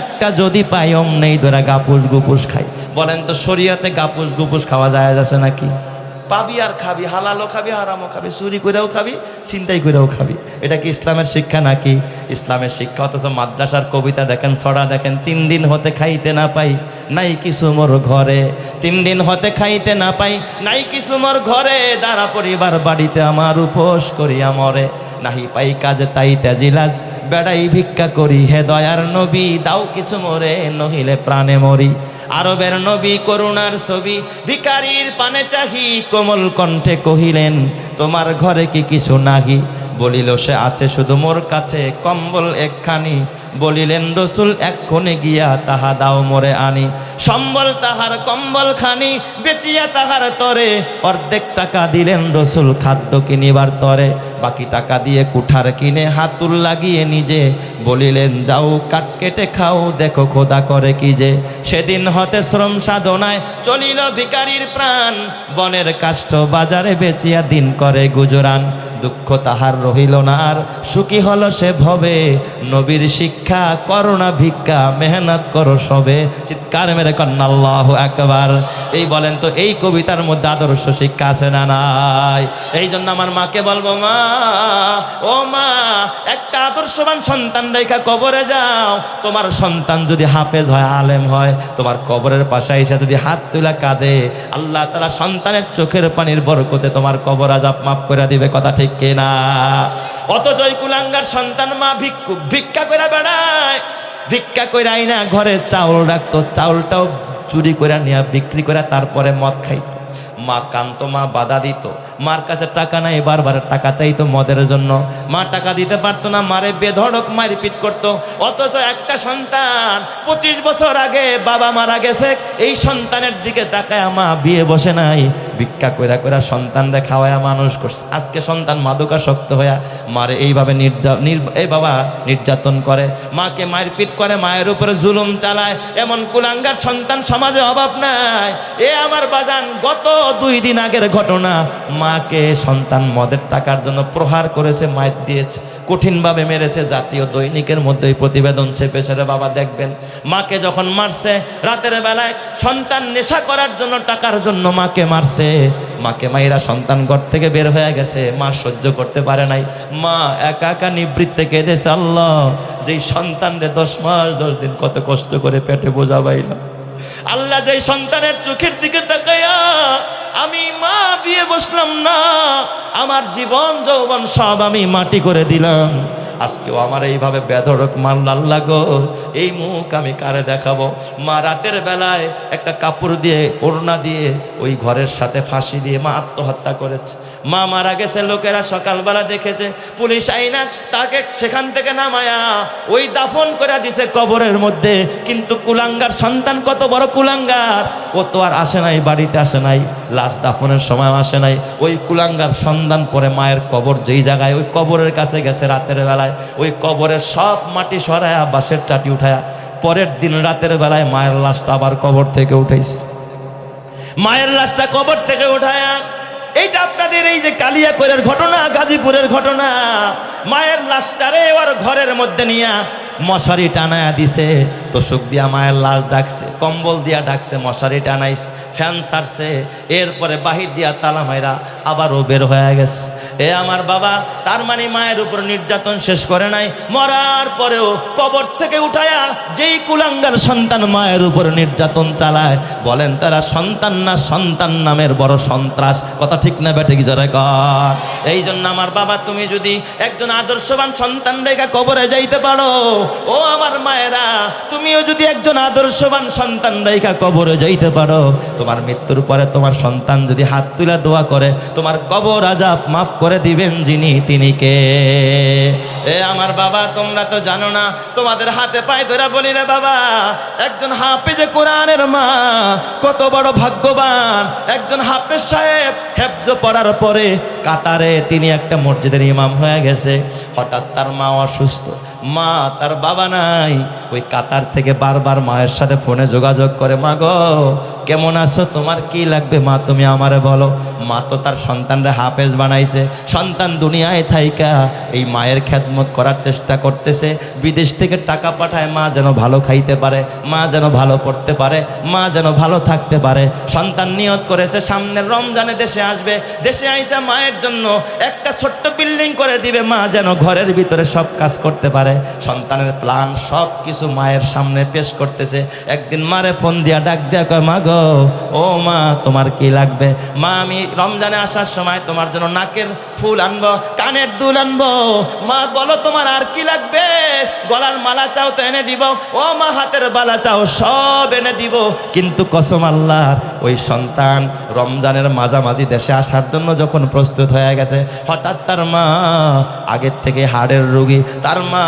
একটা যদি পাই অমনেই ধরা গাপুস গুপুস খাই। বলেন তো শরীয়তে গাপুস গুপুস খাওয়া যায় আছে নাকি? পাবি আর খাবি, হালালও খাবি, হারামও খাবি, চুরি করেও খাবি, ছিনতাই করেও খাবি। এটা কি ইসলামের শিক্ষা নাকি? ইসলামের শিক্ষা। অথচ মাদ্রাসার কবিতা দেখেন, ছড়া দেখেন, 3 দিন হতে খাইতে না পাই, নাই কিছু মোর ঘরে। 3 দিন হতে খাইতে না পাই, নাই কিছু মোর ঘরে, দাঁড়া পরিবার বাড়িতে আমার উপোস করিয়া মরে। নাহি পাই কাজে তাই তেজিলাস, বেড়াই ভিক্ষা করি, হে দয়ার নবী দাও কিছু মোরে, নহিলে প্রাণে মরি। আরবের নবী করুণার ছবি, ভিখারির পানে চাহি, কোমল কণ্ঠে কহিলেন তোমার ঘরে কি কিছু নাহি? বলিল সে আছে শুধু মোর কাছে কম্বল একখানি। বলিলেন রসুল এক্ষণে গিয়া তাহা দাও মোরে আনি। সম্বল তাহার কম্বল খানি বেচিয়া তাহার তরে, অর্ধেক টাকা দিলেন রসুল খাদ্য কিনিবার তরে। বাকি টাকা দিয়ে কুঠার কিনে হাতুল লাগিয়ে নিজে, বলিলেন যাও কাঠ কেটে খাও, দেখো খোদা করে কি যে। সেদিন হতে শ্রম সাধনায় চলিল ভিখারির প্রাণ, বনের কাষ্ঠ বাজারে বেচিয়া দিন করে গুজরান। দুঃখ তাহার রহিল না আর, সুখী হলো সে ভবে, নবীর শিক্ষা করোনা ভিক্ষা, মেহনত করো সবে। চিৎকার মেরে কন্যা আল্লাহু আকবার। এই বলেন তো এই কবিতার মধ্যে আদর্শ শিক্ষা আছে না নাই? এই জন্য আমার মাকে বলবো, মা ও মা, একটা আদর্শবান সন্তান রেখা কবরে যাও। তোমার সন্তান যদি হাফেজ হয়, আলেম হয়, তোমার কবরের পাশে এসে যদি হাত তুলা কাঁদে, আল্লাহ তাআলা সন্তানের চোখের পানির বরকতে তোমার কবর আযাব মাফ করে দিবে। কথা ঠিক কিনা? অথচ ওই কুলাঙ্গার সন্তান মা ভিক্ষা করে বেড়ায়, ভিক্ষা করে আইনা ঘরে চাউল রাখতো, চাউলটাও চুরি করে নিয়ে বিক্রি করে তারপরে মদ খাইতো। মা কান্ত, মা বাধা দিত, মার কাছে টাকা নাই, বারবার টাকা চাইতো মদের জন্য, মা টাকা দিতে পারতো না, মারে বেধড়ক মারপিট করতো। অথচ একটা সন্তান 25 বছর আগে বাবা মারা গেছে, এই সন্তানের দিকে তাকায় মা বিয়ে বসে নাই, ভিক্ষা কইরা কইরা সন্তানরে খাওয়ায়া মানুষ করছে। আজকে সন্তান মাদকাসক্ত হইয়া মারে এইভাবে নির্যাতন করে, মাকে মারপিট করে, মায়ের উপরে জুলুম চালায়। এমন কুলাঙ্গার সন্তান সমাজে অভাব নাই। এ আমার বাজান, গত 2 দিন আগের ঘটনা, মাকে সন্তান মদের টাকার জন্য প্রহার করেছে, মায়ের দিয়েছে, কঠিনভাবে মেরেছে। জাতীয় দৈনিকের মধ্যে প্রতিবেদন ছেপেছে রে বাবা, দেখবেন। মাকে যখন মারছে রাতের বেলায়, সন্তান নেশা করার জন্য, টাকার জন্য মাকে মারছে। মাকে মাইরা সন্তান ঘর থেকে বের হয়ে গেছে, মা সহ্য করতে পারে নাই, মা একা একা নিবৃত্তে কেঁদেছে, আল্লাহ যেই সন্তানরে 10 মাস 10 দিন কত কষ্ট করে পেটে বোঝা বাইলাম, আল্লাহ যেই সন্তানের চোখের দিকে তাকাইয়া আমি মা বিয়ে বসলাম না, আমার জীবন যৌবন সব আমি মাটি করে দিলাম, আজকেও আমার এইভাবে বেধড়ক মারল, আল্লাহ গো এই মুখ আমি কারে দেখাবো। মা রাতের বেলায় একটা কাপড় দিয়ে, ওড়না দিয়ে, ওই ঘরের সাথে ফাঁসি দিয়ে মা আত্মহত্যা করেছে। মা মারা গেছে, লোকেরা সকালবেলা দেখেছে, পুলিশ আইনা তাকে সেখান থেকে নামায়া ওই দাফন করে দিছে কবরের মধ্যে। কিন্তু কুলাঙ্গার সন্তান কত বড় কুলাঙ্গার, ও তো আর আসে নাই, বাড়িতে আসে নাই, লাশ দাফনের সময় আসে নাই। ওই কুলাঙ্গার সন্তান পরে মায়ের কবর যেই জায়গায়, ওই কবরের কাছে গেছে রাতের বেলায়, ওই কবরের সব মাটি সরায়া বাঁশের চাটি উঠায়া পরের দিন রাতের বেলায় মায়ের লাশটা আবার কবর থেকে উঠাইছে। মায়ের লাশটা কবর থেকে উঠায়া, এইটা আপনাদের এই যে কালিয়াকৈরের ঘটনা, গাজীপুরের ঘটনা, মায়ের লাশটারে ওর ঘরের মধ্যে নিয়া মশারি টানায়া দিছে, তোষক দিয়া মায়ের লাশ ডাকছে, কম্বল দিয়া ডাকছে, মশারি টানাইছে, ফ্যান ছাড়ছে, এরপরে বাহির দিয়া তালা মাইরা আবারও বের হয়ে গেছে। এ আমার বাবা, তার মানে মায়ের উপর নির্যাতন শেষ করে নাই, মরার পরেও কবর থেকে উঠায়া যেই কুলাঙ্গার সন্তান মায়ের উপর নির্যাতন চালায়, বলেন তারা সন্তান না সন্তান নামের বড় সন্ত্রাস? কথা ঠিক না বেটে কি জোরে কর? এই জন্য আমার বাবা, তুমি যদি একজন আদর্শবান সন্তান রেখা কবরে যাইতে পারো, ও আমার মায়েরা, তুমিও যদি একজন আদর্শবান সন্তান রেখা কবরে যাইতে পারো, তোমার মৃত্যুর পরে তোমার সন্তান যদি হাত তুলে দোয়া করে, তোমার কবর আযাব মাফ করে দিবেন যিনি, তিনি কে? এ আমার বাবা, তোমরা তো জানো না, তোমাদের হাতে পায়ে ধরে বলি রে বাবা, একজন হাফেজে কোরআনের মা কত বড় ভাগ্যবান। একজন হাফেজ সাহেব হেফজ পড়ার পরে কাতারে তিনি একটা মসজিদের ইমাম হয়ে গেছে। হঠাৎ তার মা অসুস্থ, মা তার বাবা নাই, ওই কাতার থেকে বারবার মায়ের সাথে ফোনে যোগাযোগ করে, মা গো কেমন আছো, তোমার কি লাগবে মা তুমি আমারে বলো। মা তো তার সন্তানরা হাফেজ বানাইছে, সন্তান দুনিয়ায় থাইকা এই মায়ের খেদমত করার চেষ্টা করতেছে, বিদেশ থেকে টাকা পাঠায় মা যেন ভালো খাইতে পারে, মা যেন ভালো পড়তে পারে, মা যেন ভালো থাকতে পারে। সন্তান নিয়ত করেছে সামনের রমজানে দেশে আসবে, দেশে আইসা মায়ের জন্য একটা ছোট্ট বিল্ডিং করে দিবে, মা যেন ঘরের ভিতরে সব কাজ করতে পারে। সন্তানের প্ল্যান সব কিছু মায়ের সামনে পেশ করতেছে। একদিন মারে ফোন দিয়া ডাক দিয়া কয়, মা গো, ও মা তোমার কি লাগবে? মা আমি রমজানে আসার সময় তোমার জন্য নাকের ফুল আনবো, কানের দুল আনবো। মা বলো তোমার আর কি লাগবে? গলার মালা চাও তো এনে দিব, ও মা হাতের বালা চাও সব এনে দিব। কিন্তু কসম আল্লাহর, ওই সন্তান রমজানের মাঝামাঝি দেশে আসার জন্য যখন প্রস্তুত হয়ে গেছে, হঠাৎ তার মা আগের থেকে হাড়ের রোগী, তার মা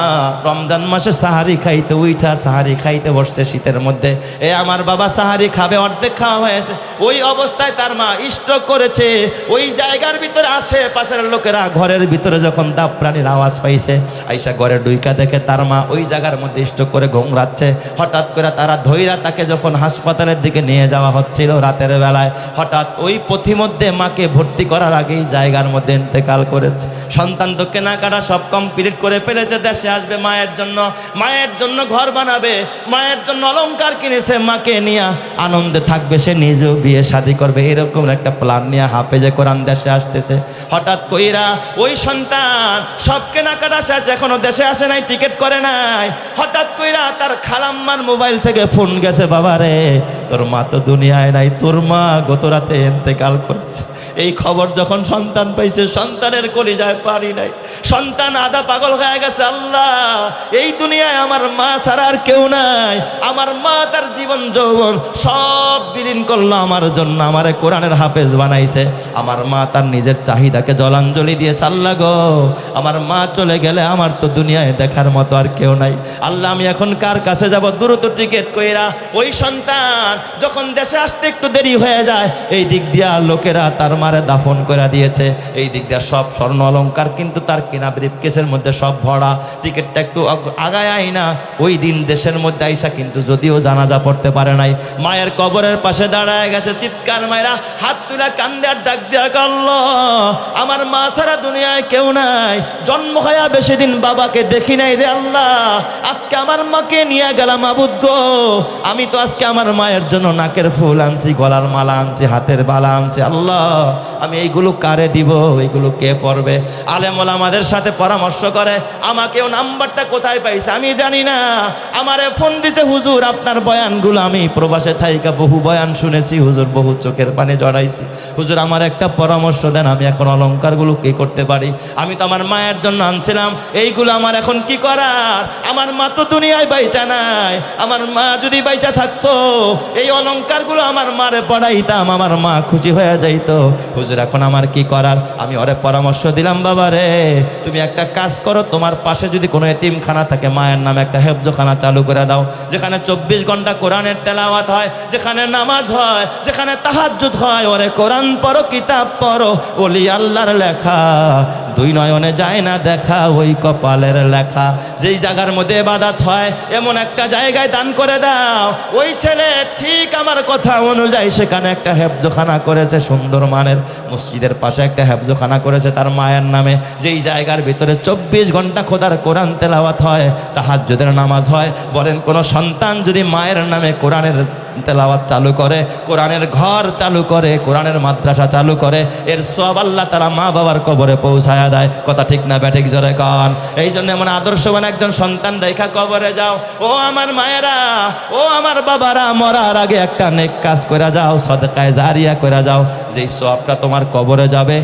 রমজান মাসে সাহারি খাইতে উইঠা সাহারি খাইতে বসছে শীতের মধ্যে। এ আমার বাবা সাহারি খাবে, অর্ধেক খাওয়া হয়েছে, ওই অবস্থায় তার মা স্ট্রোক করেছে। ওই জায়গার ভিতরে আশেপাশের লোকেরা ঘরের ভিতরে যখন দাপরানির আওয়াজ পাইছে, আইসা ঘরে ডুইকা দেখে তার মা ওই জায়গার মধ্যে স্ট্রোক করে ঘুমরাচ্ছে। হঠাৎ করে তারা ধইরা তাকে যখন হাসপাতালের দিকে নিয়ে যাওয়া হচ্ছিল রাতের বেলায়, হঠাৎ ওই পথিমধ্যে মাকে ভর্তি করার আগেই জায়গার মধ্যে ইন্তেকাল করেছে। সন্তান তো কেনাকাটা সব কমপ্লিট করে ফেলেছে, দেশে আসবে মায়ের জন্য, মায়ের জন্য ঘর বানাবে, মায়ের জন্য অলংকার কিনেছে, মাকে নিয়ে আনন্দে থাকবে, সে নিজেও বিয়ে শাদী করবে, এরকম একটা প্ল্যান নিয়ে হাফেজে কোরআন দেশে আসতেছে। হঠাৎ কইরা ওই সন্তান সব কেনাকাটা শেষ, এখনো দেশে আসে নাই, টিকিট করে নাই। হঠাৎ কইরা তার খালাম্মার মোবাইল থেকে ফোন গেছে, বাবারে তোর মা তো দুনিয়ায় নাই, তোর মা গত রাতে ইন্তেকাল করেছে। এই খবর যখন সন্তান পাইছে, সন্তানের কলিজায় পারি নাই, সন্তান আধা পাগল হয়ে গেছে। আল্লাহ, এই দুনিয়ায় আমার মা ছাড়া আর কেউ নাই। আমার মা তার জীবন যৌবন সব বিলীন করলো আমার জন্য, আমারে কোরআনের হাফেজ বানাইছে। আমার মা তার নিজের চাহিদাকে জলাঞ্জলি দিয়েছে। আল্লাহ গো, আমার মা চলে গেলে আমার তো দুনিয়ায় দেখার মতো আর কেউ নাই। আল্লাহ, আমি এখন কার কাছে যাব? দ্রুত টিকিট কইরা ওই সন্তান যখন দেশে আসতে একটু দেরি হয়ে যায়, এই দিক দিয়া লোকেরা তার মারে দাফন করে দিয়েছে, এই দিক দিয়া সব স্বর্ণ অলংকার কিন্তু তার কিনা ব্রিফকেসের মধ্যে সব ভরা। টিকিটটা একটু আগায় আই না, ওই দিন দেশের মধ্যে আইসা কিন্তু যদিও জানাজা পড়তে পারে নাই, মায়ের কবরের পাশে দাঁড়ায় গেছে, চিৎকার মায়েরা হাত তুলে কান্দে আর ডাক দিয়া গেল, আমার মা ছাড়া দুনিয়ায় কেউ নাই। জন্ম হয়া বেশি দিন বাবাকে দেখি নাই রে আল্লাহ, আজকে আমার মাকে নিয়ে গেলাম মাবুদ গো। আমি তো আজকে আমার মায়ের জন্য নাকের ফুল আনছি, গলার মালা আনছি, হাতের বালা আনছি। আল্লাহ, আমি এইগুলো কারে দিব? এইগুলো কে পড়বে? আলেম ওলামাদের সাথে পরামর্শ করে, আমাকেও নাম্বারটা কোথায় পাইছে আমি জানি না, আমারে ফোন দিছে, হুজুর আপনার বয়ানগুলো আমি প্রবাসে থাইকা বহু বয়ান শুনেছি হুজুর, বহু চোখের পানি জড়াইছি, হুজুর আমার একটা পরামর্শ দেন, আমি এখন অলংকারগুলো কি করতে পারি? আমি তো আমার মায়ের জন্য আনছিলাম, এইগুলো আমার এখন কি করার? আমার মা তো দুনিয়ায় বাইচা নাই, আমার মা যদি বাইচা থাকতো এই অলংকারগুলো আমার মারে পড়াইতাম, আমার মা খুশি হয়ে যাইতো। হুজুর এখন আমার কি করার? আমি ওরে পরামর্শ দিলাম, বাবা রে তুমি একটা কাজ করো, তোমার পাশে যদি কোনো এতিমখানা থাকে, মায়ের নামে একটা হেফজখানা চালু করে দাও, যেখানে 24 ঘন্টা কোরআনের তেলাওয়াত হয়, যেখানে নামাজ হয়, যেখানে তাহাজ্জুদ হয়। ওরে কোরআন পড়ো, কিতাব পড়ো, ওলি আল্লাহর লেখা, দুই নয়নে যায় না দেখা, ওই কপালের লেখা। যেই জায়গার মধ্যে ইবাদত হয় এমন একটা জায়গায় দান করে দাও। ওই ছেলে ঠিক আমার কথা অনুযায়ী সেখানে একটা হেফজখানা করেছে, সুন্দর মানের, মসজিদের পাশে একটা হেফজখানা করেছে তার মায়ের নামে, যেই জায়গার ভিতরে 24 ঘন্টা খোদার কোরআন তেলাওয়াত হয়, তাহাজ্জুদের নামাজ হয়। বলেন কোন সন্তান যদি মায়ের নামে কোরআনের তেলাওয়াত চালু করে, কোরআনের ঘর চালু করে, কোরআনের মাদ্রাসা চালু করে, এর সব আল্লাহ তারা মা বাবার কবরে পৌঁছায়া দেয়। কথা ঠিক না ব্যাঠিক? জোরে কন। এই জন্য এমন আদর্শবান একজন সন্তান দেখা কবরে যাও। ও আমার মায়েরা, ও আমার বাবারা, মরার আগে একটা নেক কাজ করে যাও, সদকায়ে জারিয়া করে যাও, যেই সওয়াবটা তোমার কবরে যাবে।